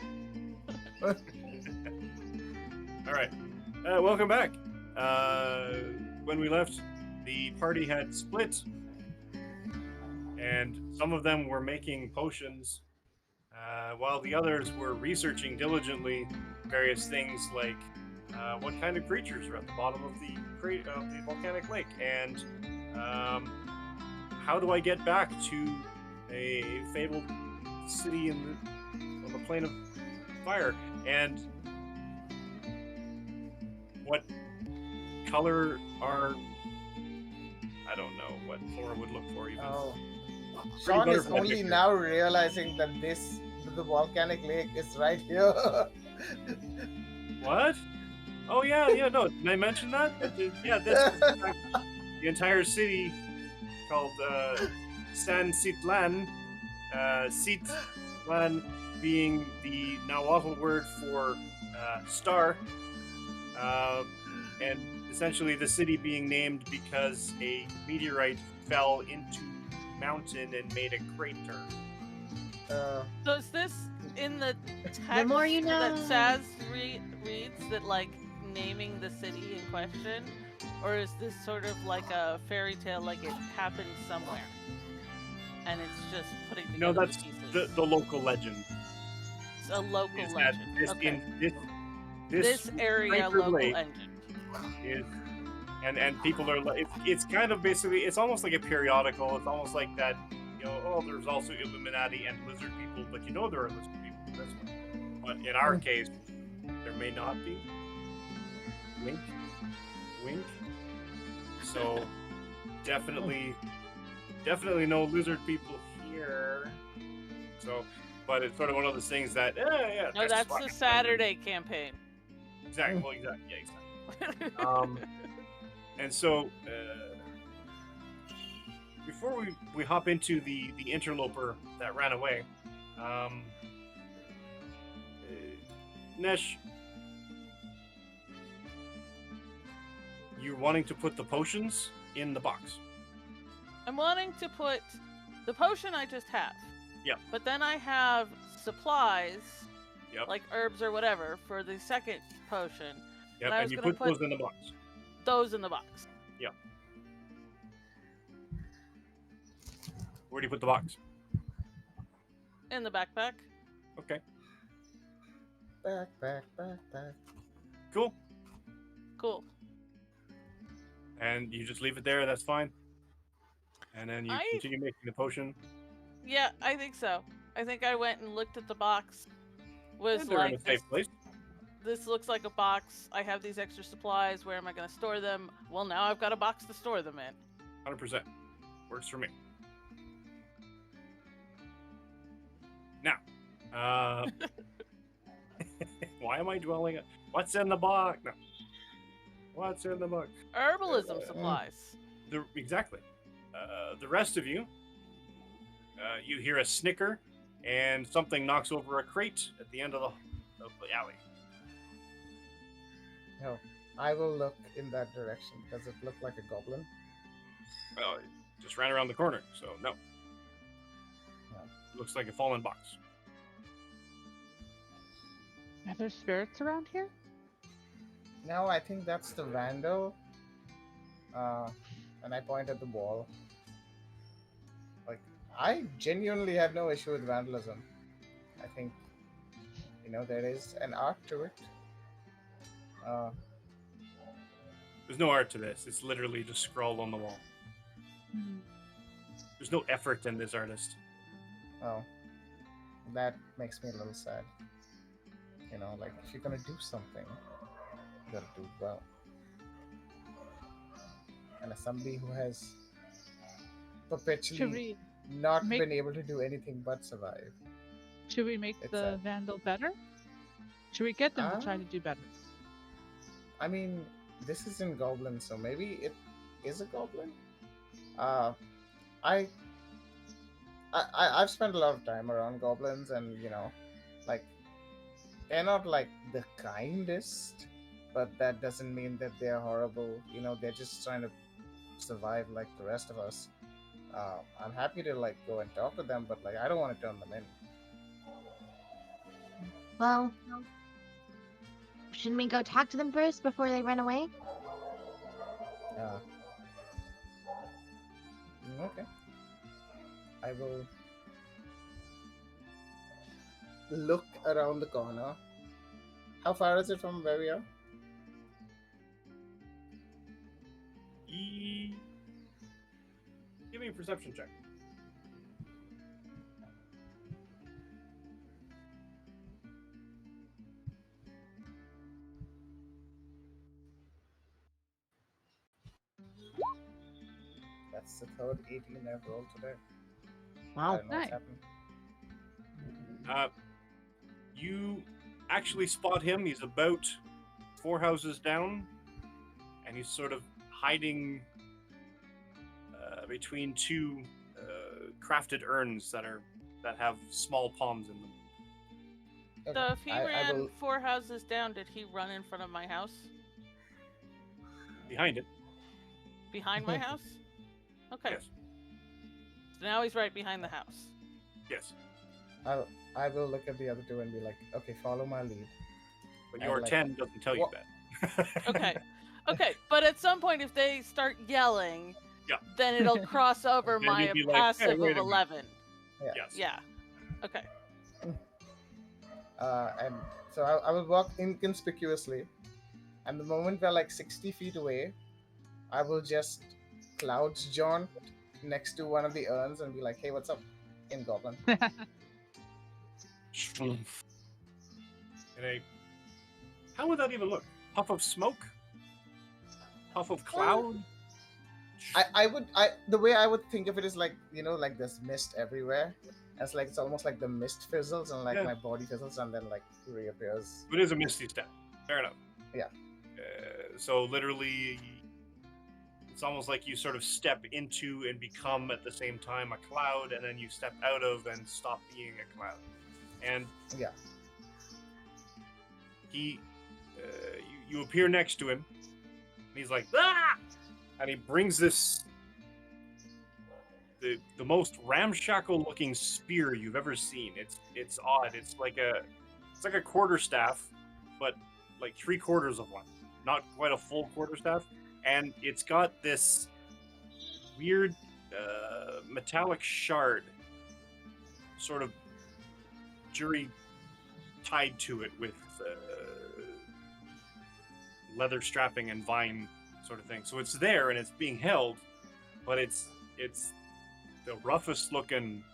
all right, welcome back. When we left, the party had split, and some of them were making potions, while the others were researching diligently various things like what kind of creatures are at the bottom of the volcanic lake, and um, how do I get back to a fabled city on the plane of fire, and what color are I don't know what Flora would look for even. Oh, Pretty Sean is butterfly only picture. now realizing that the volcanic lake is right here. What? Oh yeah. No, did I mention that? Yeah, this is in fact the entire city called San Citlan. Citlan being the Nahuatl word for star, uh, and essentially the city being named because a meteorite fell into the mountain and made a crater. uh, So is this in the The text more you that know. Saz reads that like naming the city in question, or is this sort of like a fairy tale, like it happened somewhere, and it's just putting No, together the that's pieces? the local legend. It's a local Is that legend. this Okay. this This area crater local lake engine. is and people are like it's kind of basically it's almost like a periodical. It's almost like that, oh, there's also Illuminati and lizard people, but there are lizard people in this one. But in our case, there may not be. Wink, wink. So definitely no lizard people here. So, but it's sort of one of those things that yeah. No, that's the Saturday campaign. Exactly. Well, exactly. Yeah, exactly. And so before we hop into the interloper that ran away, Nesh, you're wanting to put the potions in the box. I'm wanting to put the potion I just have. Yep. But then I have supplies, Yep. like herbs or whatever, for the second potion. Yep. I And was you gonna put those in the box. those in the box. Yep. Where do you put the box? In the backpack. Okay. back. Cool. Cool. And you just leave it there. That's fine. And then you continue making the potion. Yeah, I think so. I think I went and looked at the box. Was They're in a like safe place. this looks like a box. I have these extra supplies. Where am I going to store them? Well, now I've got a box to store them in. 100%. Works for me. Now, why am I dwelling? What's in the box? No. What's in the box? Herbalism supplies. Exactly. The rest of you, you hear a snicker, and something knocks over a crate at the end of the alley. No, I will look in that direction. Does it look like a goblin? Well, it just ran around the corner, so no. No. Looks like a fallen box. Are there spirits around here? No, I think that's the vandal. And I point at the wall. Like, I genuinely have no issue with vandalism. I think, there is an art to it. There's no art to this. It's literally just scrawled on the wall. Hmm. There's no effort in this artist. Oh, that makes me a little sad. Like, if you're gonna do something, you gotta do it well. And as somebody who has Should perpetually we not make- been able to do anything but survive. should we make It's the sad. vandal better? Should we get them to try Ah. to do better? I mean, this is in Goblin, so maybe it is a goblin. Uh, I, I've spent a lot of time around goblins, and like they're not like the kindest, but that doesn't mean that they're horrible. They're just trying to survive like the rest of us. I'm happy to like go and talk to them, but like I don't want to turn them in. Well, shouldn't we go talk to them first before they run away? Uh, okay. I will look around the corner. How far is it from where we are? Give me a perception check. That's the third 18 I've rolled today. I Wow. don't know what's Nice. happening. You actually spot him. He's about 4 houses down, and he's sort of hiding between two crafted urns that have small palms in them. Okay. So if he I ran will. 4 houses down, did he run in front of my house? Behind it, Behind my house? Okay. yes, So now he's right behind the house. yes. I will look at the other two and be like, okay, follow my lead. But And, your like, 10 doesn't tell you what- that. Okay. Okay, but at some point, if they start yelling, Yeah. then it'll cross over Then my you'd be like, passive "Hey, wait of a minute." 11. Yes. Yeah. Okay. And so I will walk inconspicuously, and the moment we're like 60 feet away, I will just clouds jaunt next to one of the urns and be like, hey, what's up, in Goblin? And how would that even look? Puff of smoke? Puff of cloud? The way I would think of it is like, like there's mist everywhere. It's like, it's almost like the mist fizzles and like Yeah. my body fizzles and then like reappears. It is a misty step. Fair enough. Yeah. So literally, it's almost like you sort of step into and become at the same time a cloud, and then you step out of and stop being a cloud. And Yeah. he, you appear next to him, and he's like, ah! And he brings this, the most ramshackle looking spear you've ever seen. It's odd. It's like a quarterstaff, but like 3/4 of one, not quite a full quarterstaff. And it's got this weird metallic shard, sort of jury tied to it with leather strapping and vine sort of thing. So it's there and it's being held, but it's the roughest looking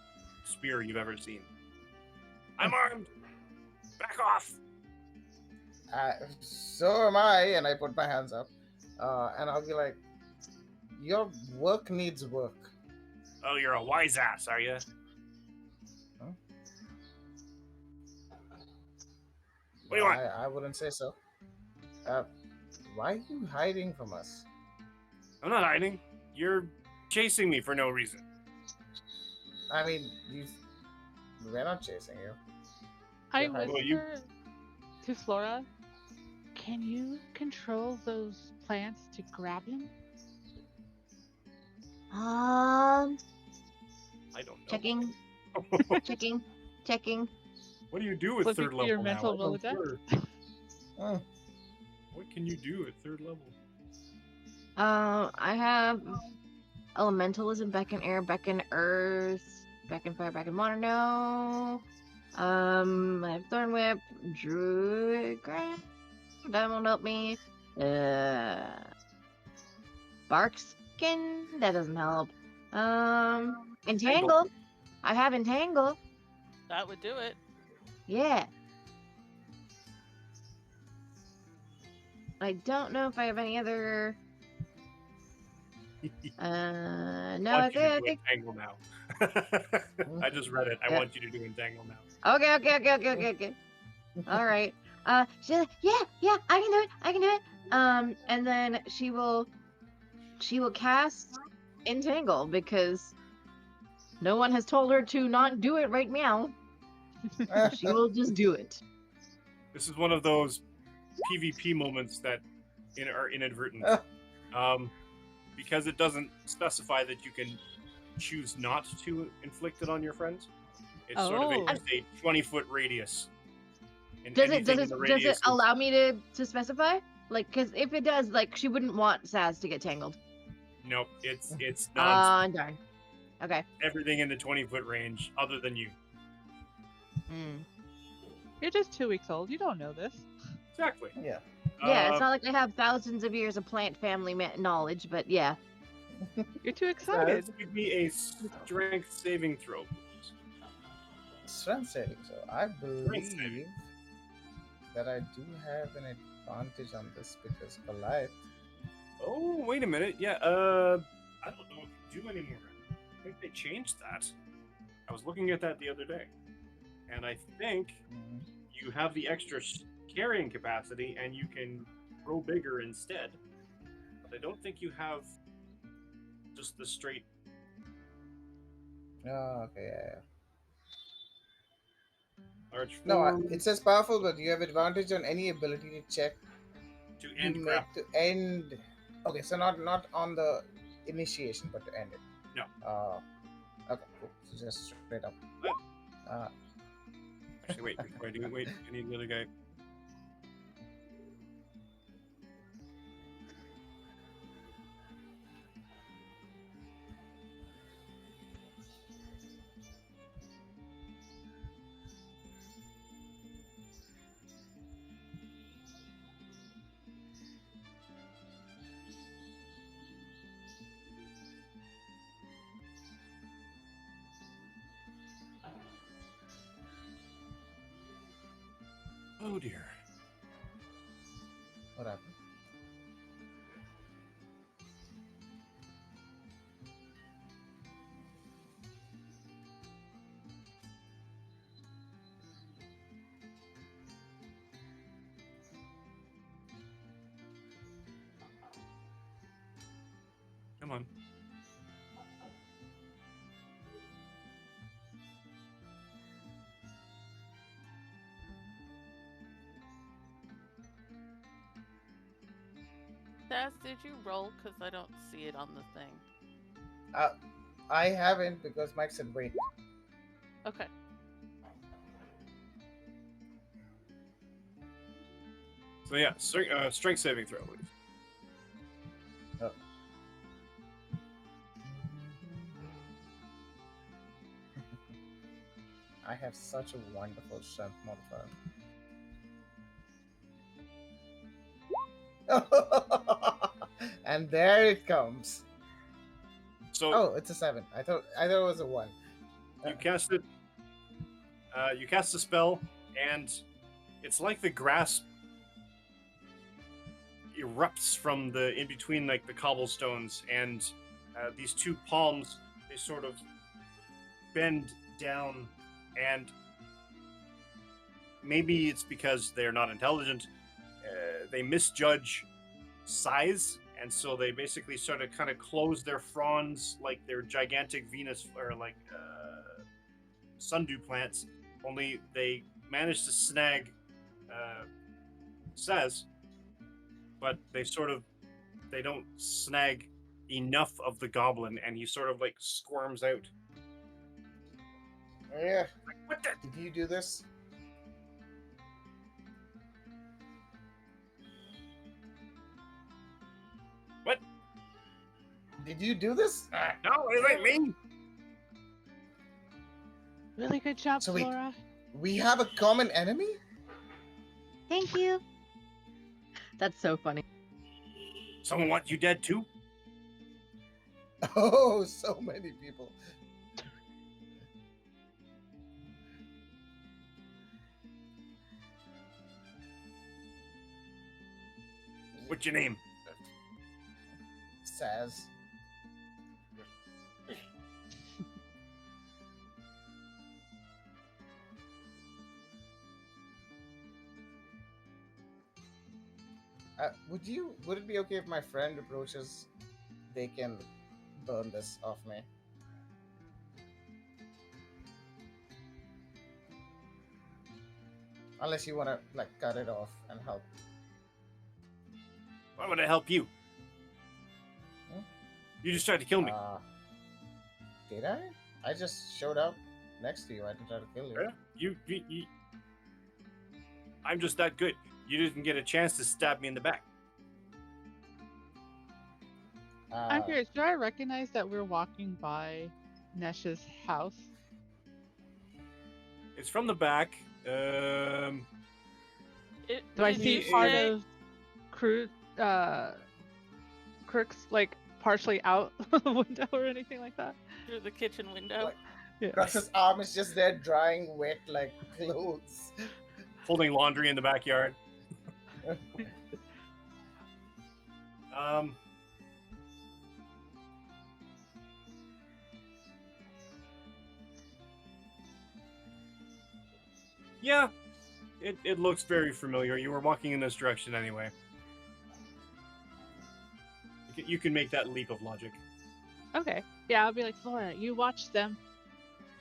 spear you've ever seen. I'm armed. Back off. So am I, and I put my hands up, and I'll be like, your work needs work. Oh, you're a wise ass, are you? Huh? What do you want? I wouldn't say so. Why are you hiding from us? I'm not hiding. You're chasing me for no reason. I mean, we're not chasing you. I Yeah, well, you- whisper to Flora, can you control those plants to grab him? I don't know. Checking, checking. What do you do at Flipping third to level your now? mental I'm not Rolodex? sure. Oh, What can you do at third level? I have elementalism, back in air, back in earth, back in fire, back in water. No. I have thorn whip, druid ground. That won't help me. Bark skin. That doesn't help. Entangle. I have entangle. That would do it. Yeah. I don't know if I have any other. No, I I want you to think. do Entangle now. I just read it. I Yeah. want you to do Entangle now. Okay. All right. She's like, yeah, I can do it. I can do it. And then she will cast entangle because no one has told her to not do it right now. She will just do it. This is one of those PvP moments that are inadvertent. Because it doesn't specify that you can choose not to inflict it on your friends. It's sort of Oh. a 20-foot radius. in Does it anything does in the it does it radius of. allow me to specify? Like, because if it does, like, she wouldn't want Saz to get tangled. Nope, it's non Ah, darn. Okay. everything in the 20-foot range other than you. Mm. You're just 2 weeks old. You don't know this. Exactly. Yeah. Yeah, it's Uh, not like I have thousands of years of plant family knowledge, but yeah. You're too Saz, excited. give me a strength saving throw, please. Strength saving. So I Strength saving. believe that I do have an advantage on this because Goliath. Oh, wait a minute. Yeah, I don't know if you do anymore. I think they changed that. I was looking at that the other day. And I think Mhm. you have the extra carrying capacity and you can grow bigger instead. But I don't think you have just the straight. Oh, okay, yeah. Large No, form it says powerful, but you have advantage on any ability to check to you end make crap. to end. Okay, so not on the initiation, but to end it. No. Okay, cool. So just straight up. What? Uh, Actually, wait, before I do it, wait, I need the other guy. Oh dear. what happened? Come on. Saz, did you roll? Because I don't see it on the thing. Uh, I haven't because Mike said wait. Okay. So yeah, strength saving throw, please. Oh. I have such a wonderful strength modifier. And there it comes. So Oh, it's a 7. I thought it was a 1. you cast it. You cast a spell, and it's like the grass erupts from the in between like the cobblestones, and these two palms they sort of bend down, and maybe it's because they're not intelligent. They misjudge size, and so they basically sort of kind of close their fronds like they're gigantic Venus or like sundew plants. Only they manage to snag Sez, but they don't snag enough of the goblin, and he sort of like squirms out. Yeah. Like, what the? Did you do this? What? Did you do this? No, it ain't me. Really good job, So wait. Flora. We have a common enemy? Thank you. That's so funny. Someone want you dead too? Oh, so many people. What's your name? Saz. Would it be okay if my friend approaches? They can burn this off me. Unless you wanna like cut it off and help. Why would I help you? Hmm? You just tried to kill me. Did I? I just showed up next to you. I didn't try to kill you. Yeah? You I'm just that good. You didn't get a chance to stab me in the back. I'm Uh, curious, do I recognize that we're walking by Nesh's house? It's from the back. Do I Did see you part It, say of Cru Crook's like partially out the window or anything like that? through the kitchen window? like Yeah. Crux's arm is just there drying wet like clothes. folding laundry in the backyard. Um, yeah, it looks very familiar. You were walking in this direction anyway. You can make that leap of logic. Okay. Yeah, I'll be like, Flora, you watch them.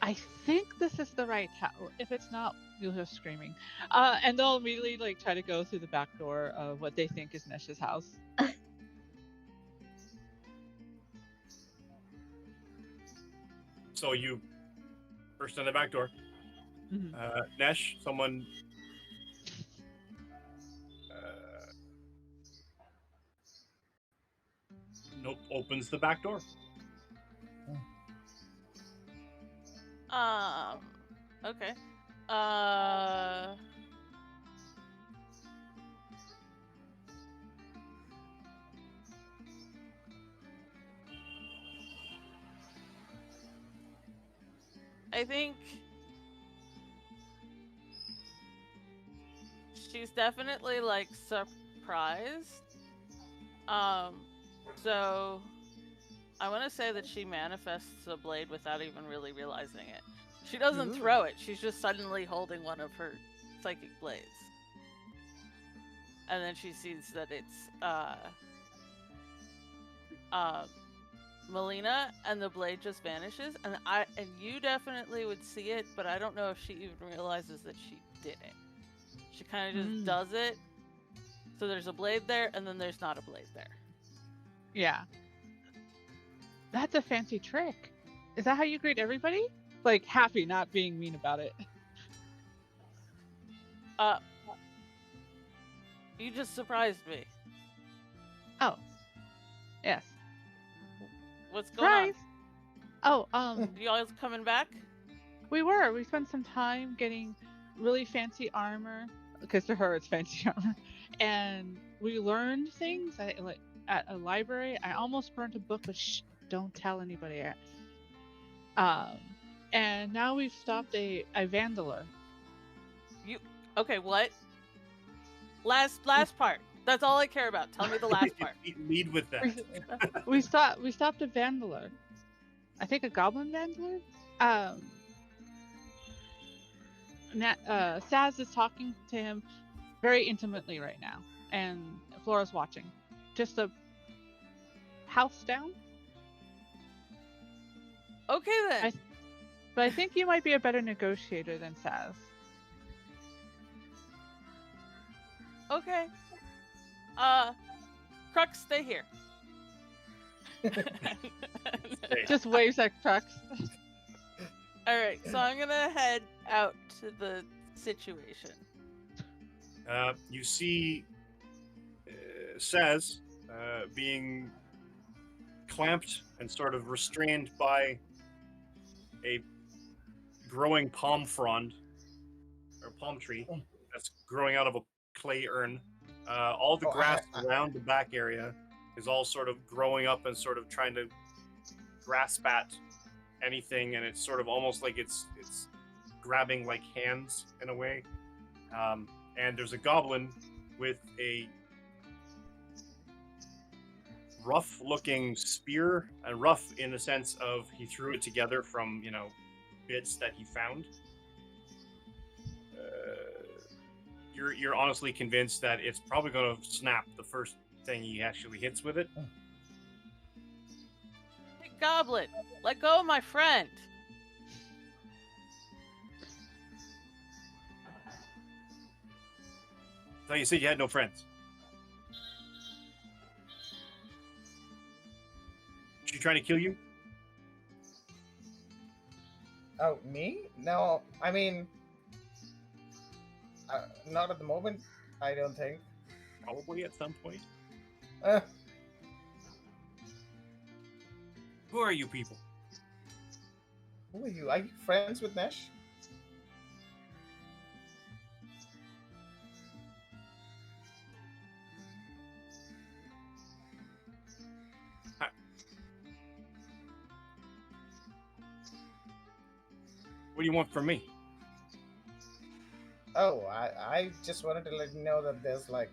I think this is the right house. If it's not, you'll hear screaming. And they'll immediately like try to go through the back door of what they think is Nesh's house. So you burst in the back door. Mhm. Nesh, someone. Uh, nope, opens the back door. Um. Okay. Uh. I think she's definitely like surprised. Um. So I want to say that she manifests a blade without even really realizing it. She doesn't Ooh. throw it. She's just suddenly holding one of her psychic blades. And then she sees that it's uh Melina, and the blade just vanishes, and you definitely would see it, but I don't know if she even realizes that she did it. She kind of just Mm. does it. So there's a blade there, and then there's not a blade there. Yeah. That's a fancy trick. Is that how you greet everybody? Like happy, not being mean about it. Uh, you just surprised me. Oh, yes. What's going on? Surprise. Oh, You all coming back? we were. We spent some time getting really fancy armor because to her it's fancy armor, and we learned things like at a library. I almost burnt a book, but shh, don't tell anybody. Um, and now we've stopped a vandaler. You okay? What? Last part. That's all I care about. Tell me the last part. Lead with that. We stopped a vandaler. I think a goblin vandaler. Um, Saz is talking to him very intimately right now, and Flora's watching. Just a house down. Okay then. But I think you might be a better negotiator than Saz. Okay. Crux, stay here. Just waves at Crux. All right, so I'm gonna head out to the situation. You see Saz being clamped and sort of restrained by a growing palm frond or palm tree that's growing out of a clay urn. All the Oh, grass around the back area is all sort of growing up and sort of trying to grasp at anything, and it's sort of almost like it's grabbing like hands in a way. And there's a goblin with a rough-looking spear, and rough in the sense of he threw it together from bits that he found. You're honestly convinced that it's probably going to snap the first thing he actually hits with it. Hey, Goblin, let go of my friend. I thought you said you had no friends. Is she trying to kill you? Oh, me? No, I mean, Not at the moment. I don't think. Probably at some point. Uh, Who are you people? who are you? Are you friends with Nesh? Hi. What do you want from me? Oh, I just wanted to let you know that there's like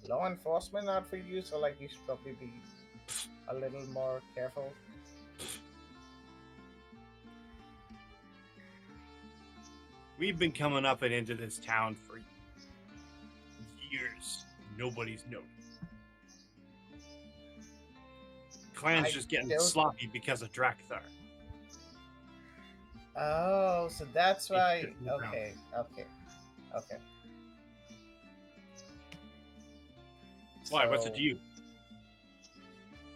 law enforcement out for you, so like you should probably be a little more careful. We've been coming up and into this town for years. Nobody's noticed. Clan's I just getting don't- sloppy because of Drakthar. Oh, so that's why. just moved around. Okay. Why? What's it So- to you?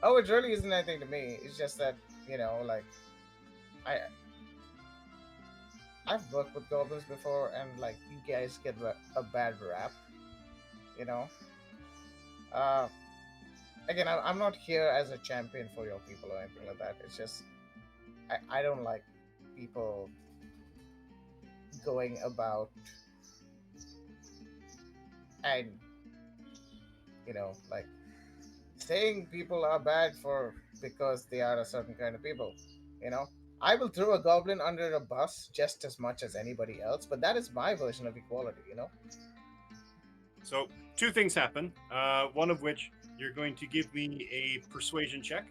Oh, it really isn't anything to me. It's just that like I I've worked with goblins before, and like you guys get a bad rap. You know. Uh, Again, I'm not here as a champion for your people or anything like that. It's just I don't like people going about and like saying people are bad for because they are a certain kind of people. You know, I will throw a goblin under a bus just as much as anybody else, but that is my version of equality. So, two things happen. One of which you're going to give me a persuasion check.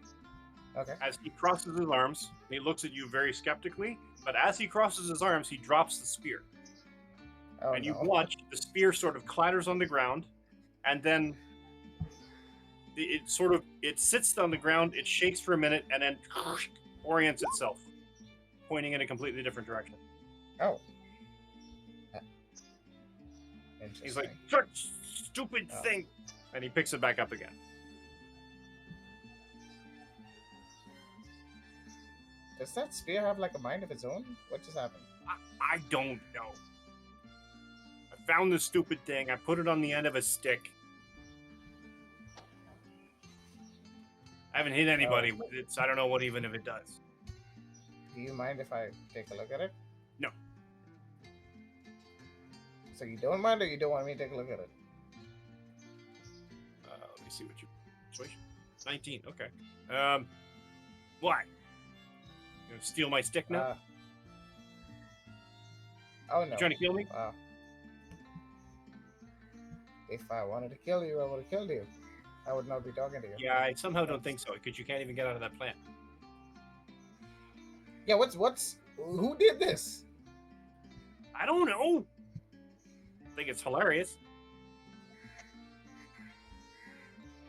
Okay. As he crosses his arms, he looks at you very skeptically, but as he crosses his arms, he drops the spear. Oh And you no. watch the spear sort of clatters on the ground, and then it sits on the ground, it shakes for a minute, and then orients itself, pointing in a completely different direction. Oh. He's like, Interesting. such stupid Oh. thing, and he picks it back up again. Does that spear have like a mind of its own? What just happened? I don't know. I found this stupid thing. I put it on the end of a stick. I haven't hit anybody with it, so I don't know what even if it does. Do you mind if I take a look at it? No. So you don't mind, or you don't want me to take a look at it? Let me see what you persuasion. 19. Okay. Why? You gonna steal my stick now? Oh no. You trying to kill me? If I wanted to kill you, I would have killed you. I would not be talking to you. Yeah, I somehow don't think so because you can't even get out of that plant. Yeah, who did this? I don't know. I think it's hilarious.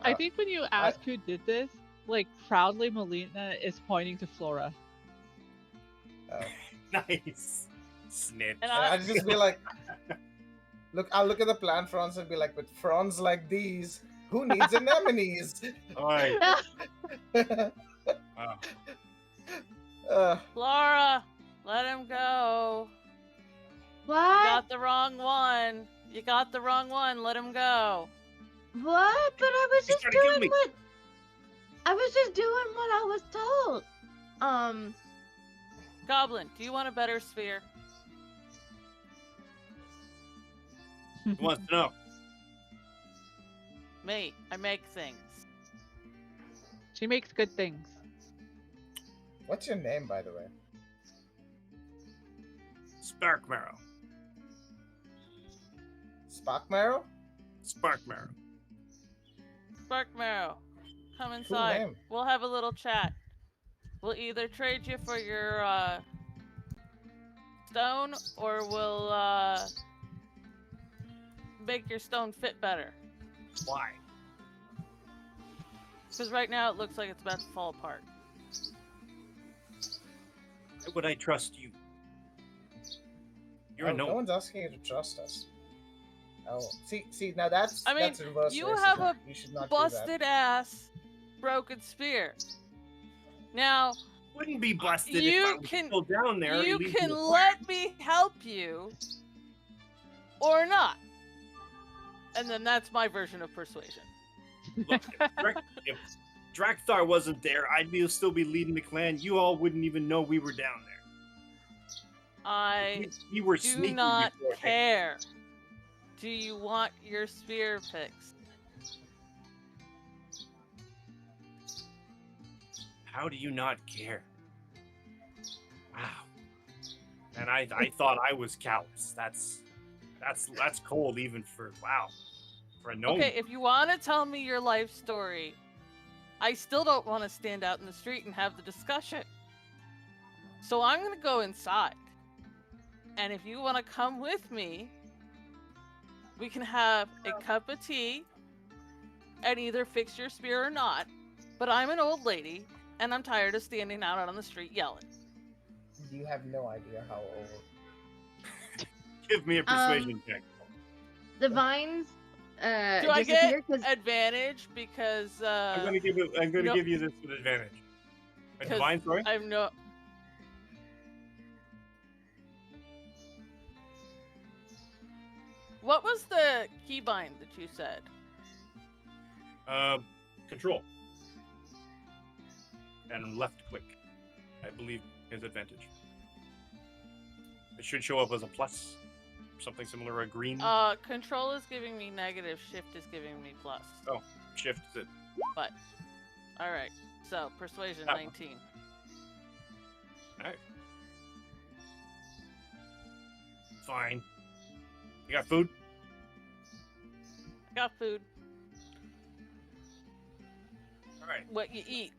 I think when you ask who did this, like proudly Melina is pointing to Flora. Oh. Nice. Snitch. And And I'd just be like, I'll look at the plant fronds and be like, with fronds like these, who needs anemones? Alright. Wow. Laura, let him go. You What? got the wrong one. You got the wrong one. Let him go. What? But I was He's just trying to kill doing me. what I was just doing what I was told. Goblin, do you want a better sphere? Who wants to know? Me. I make things. She makes good things. What's your name, by the way? Spark Marrow. Spark Marrow? Spark Marrow. Spark Marrow, come Cool inside. name. We'll have a little chat. We'll either trade you for your stone, or we'll make your stone fit better. Why? Because right now it looks like it's about to fall apart. Why would I trust you? You're a No gnome. one's asking you to trust us. Oh, see, now that's I mean, that's reverse you racism. have a You should not do that. Busted ass, broken spear. Now, Wouldn't be busted You if I was can- still down there. you leaving can the let me help you, or not. And then that's my version of persuasion. Look, if Drakthar wasn't there, I'd still be leading the clan. You all wouldn't even know we were down there. I We were do sneaky not before him. care. Do you want your spear picks? How do you not care? Wow. And I thought I was callous. That's cold even for for a gnome. Okay, if you want to tell me your life story, I still don't want to stand out in the street and have the discussion. So I'm going to go inside. And if you want to come with me, we can have a cup of tea and either fix your spear or not. But I'm an old lady and I'm tired of standing out on the street yelling. You have no idea how old. Give me a persuasion check. The vines Do I disappear get because advantage because I'm going to give you this with advantage. A divine, sorry? I'm no. What was the keybind that you said? Control. And left click, I believe, is advantage. It should show up as a plus, something similar, a green. Control is giving me negative, shift is giving me plus. Oh, shift is it. But, alright. So, persuasion That one. 19. Alright. Fine. You got food? I got food. Alright. What you eat?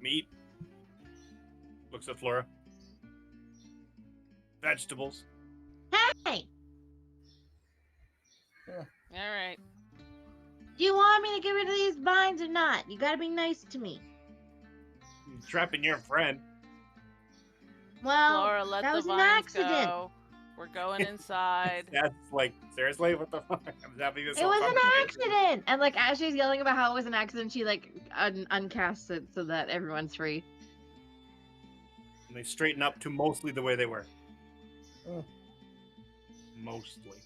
Meat. Looks at Flora. Vegetables. hey, Alright. do you want me to get rid of these vines or not? You gotta be nice to me. Trapping your friend. Well, Laura, let that the was an vines accident. go. We're going inside. That's like, seriously? What the fuck? I'm having this It whole was an conversation. accident. And like as she's yelling about how it was an accident, she like uncasts it so that everyone's free. And they straighten up to mostly the way they were. Mm. Mostly.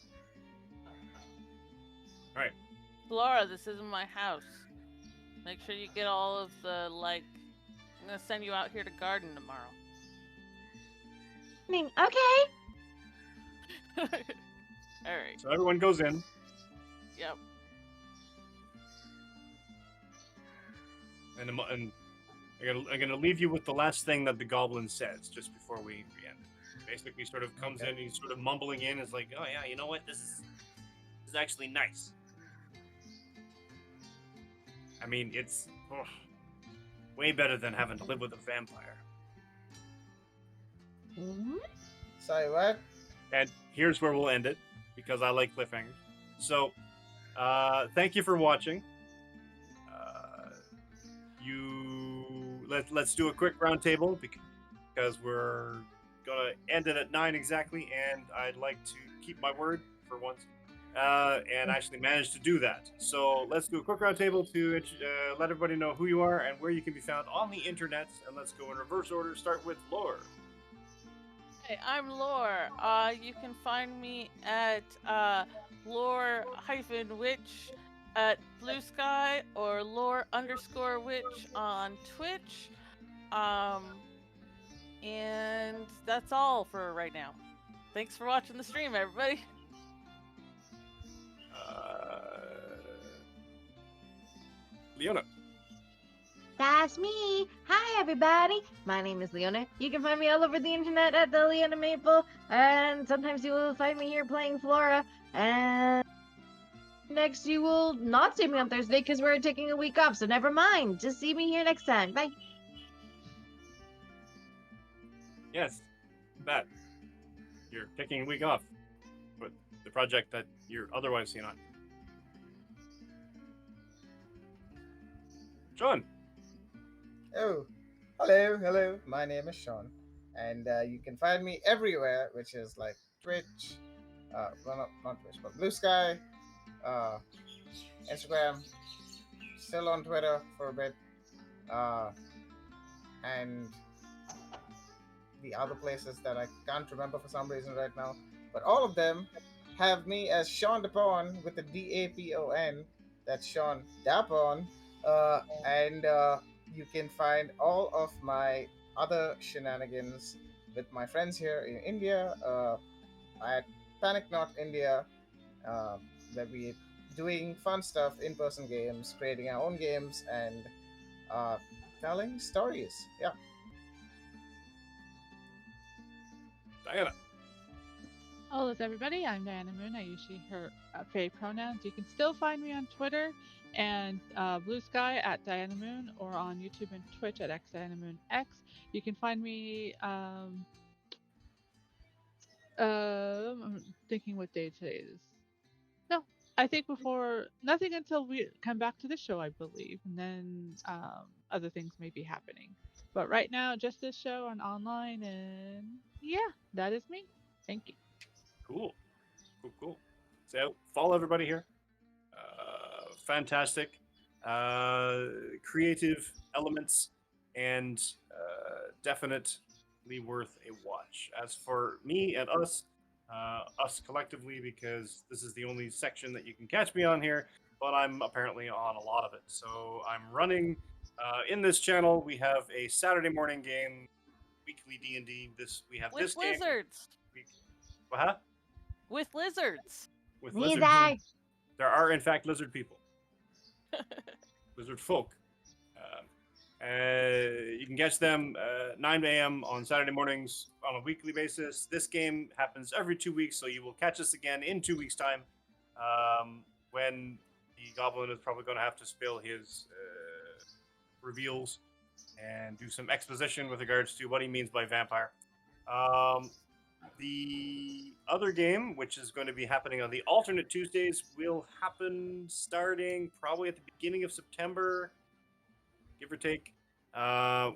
Laura, this isn't my house. Make sure you get all of the, like... I'm gonna send you out here to garden tomorrow. I mean, okay. Alright. So everyone goes in. Yep. And I'm gonna leave you with the last thing that the goblin says just before we end. Basically, sort of comes in, he's sort of mumbling in, is like, "Oh yeah, you know what? This is actually nice. I mean, it's way better than having to live with a vampire." Sorry, what? And here's where we'll end it because I like cliffhangers. So, thank you for watching. Let's do a quick roundtable because we're gonna end it at 9 exactly, and I'd like to keep my word for once and actually manage to do that. So let's do a quick roundtable to let everybody know who you are and where you can be found on the internet. And let's go in reverse order. Start with Lore. Hey, I'm Lore. You can find me at lore-witch at Blue Sky or lore_witch on Twitch. And that's all for right now. Thanks for watching the stream, everybody. Leona. That's me. Hi, everybody. My name is Leona. You can find me all over the internet at the Leona Maple, and sometimes you will find me here playing Flora. And next, you will not see me on Thursday because we're taking a week off. So never mind. Just see me here next time. Bye. Yes, that. You're taking a week off, but the project that you're otherwise seen on. John. Oh, hello. My name is Sean, and you can find me everywhere, which is like Twitch, well, not Twitch, but Blue Sky, Instagram, still on Twitter for a bit, and the other places that I can't remember for some reason right now. But all of them have me as Sean Dapon with the Dapon. That's Sean Dapon. And you can find all of my other shenanigans with my friends here in India at Panic Not India, uh, where we doing fun stuff, in-person games, creating our own games, and uh, telling stories. Yeah. Diana. Hello, everybody. I'm Diana Moon. I use she, her, Faye pronouns. You can still find me on Twitter and Blue Sky at Diana Moon, or on YouTube and Twitch at X Diana Moon X. You can find me. I'm thinking what day today is. No, I think before nothing until we come back to the show, I believe, and then other things may be happening. But right now, just this show and online, and yeah, that is me. Thank you. Cool. Cool. So follow everybody here. Fantastic. Creative elements and definitely worth a watch. As for me and us collectively, because this is the only section that you can catch me on here, but I'm apparently on a lot of it. So I'm running in this channel. We have a Saturday morning game, weekly D&D. This we have With this game lizards. week. Huh? With lizards. With lizards. Lizard. There are in fact lizard people, lizard folk. Um, you can catch them 9 a.m. on Saturday mornings on a weekly basis. This game happens every 2 weeks, so you will catch us again in 2 weeks' time, when the goblin is probably going to have to spill his reveals and do some exposition with regards to what he means by vampire. Um, the other game, which is going to be happening on the alternate Tuesdays, will happen starting probably at the beginning of September, give or take,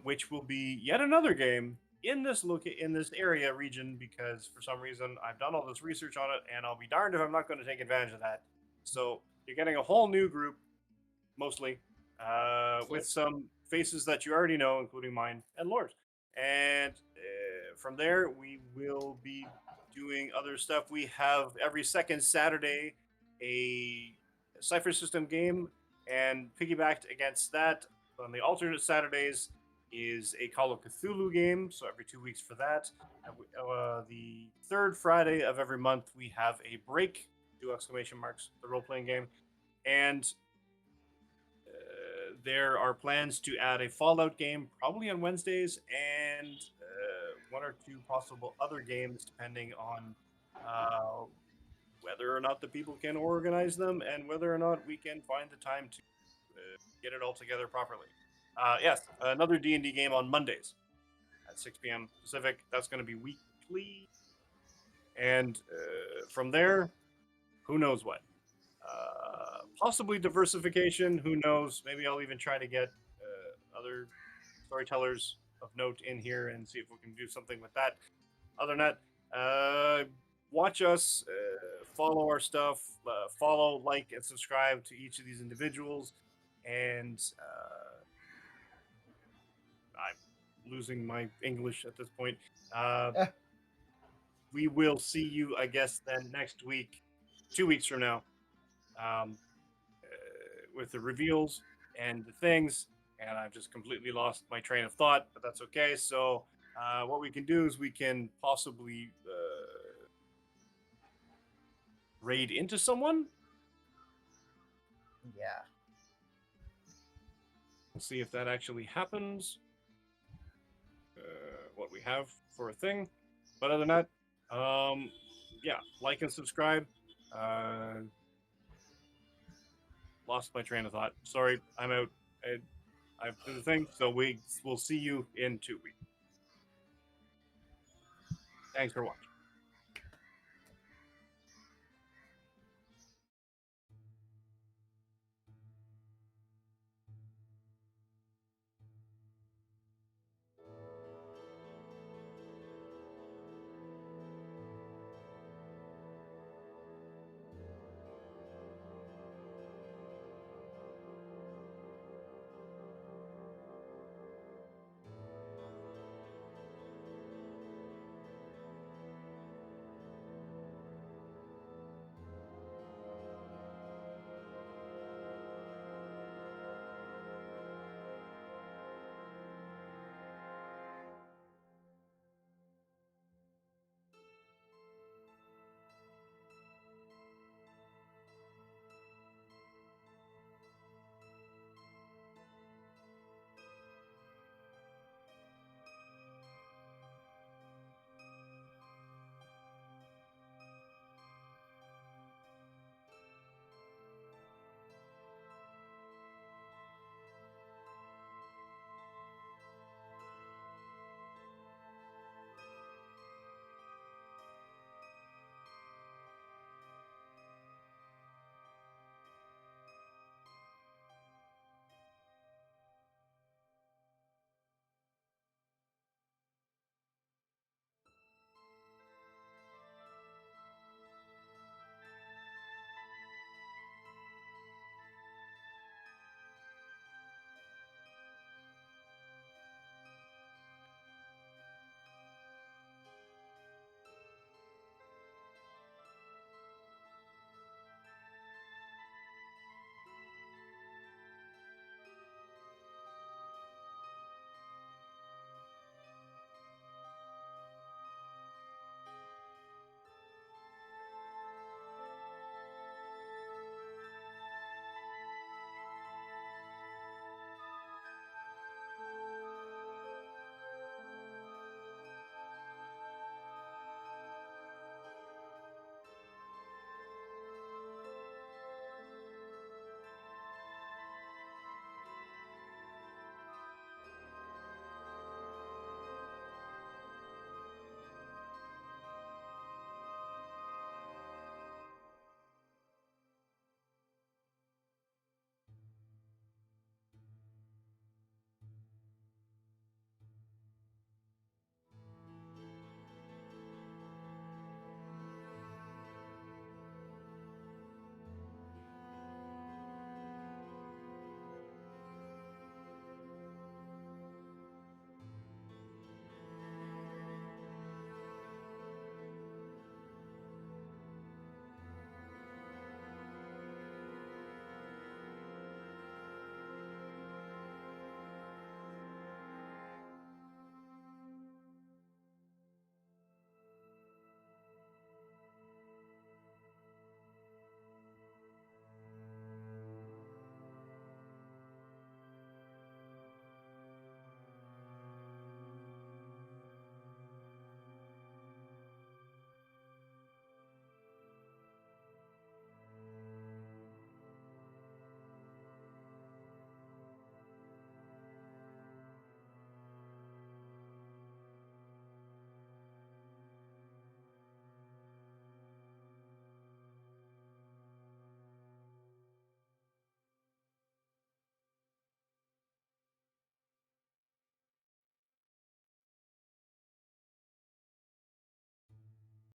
which will be yet another game in this in this area region, because for some reason I've done all this research on it, and I'll be darned if I'm not going to take advantage of that. So you're getting a whole new group, mostly, with some faces that you already know, including mine and Lord's. And from there, we will be doing other stuff. We have every second Saturday a Cypher System game, and piggybacked against that on the alternate Saturdays is a Call of Cthulhu game. So every 2 weeks for that. The third Friday of every month, we have a break, two exclamation marks, the role playing game. And there are plans to add a Fallout game probably on Wednesdays, and one or two possible other games, depending on whether or not the people can organize them and whether or not we can find the time to get it all together properly. Yes, another D&D game on Mondays at 6 p.m. Pacific. That's going to be weekly. And from there, who knows what? Possibly diversification. Who knows? Maybe I'll even try to get other storytellers of note in here and see if we can do something with that. Other than that, watch us, follow our stuff, follow, like, and subscribe to each of these individuals. And I'm losing my English at this point. We will see you, I guess, then next week, 2 weeks from now, with the reveals and the things. And I've just completely lost my train of thought, but that's okay. So what we can do is we can possibly raid into someone. Yeah. We'll see if that actually happens. What we have for a thing. But other than that, yeah, like and subscribe. Lost my train of thought. Sorry, I'm out. I've done the thing. So we'll see you in 2 weeks. Thanks for watching.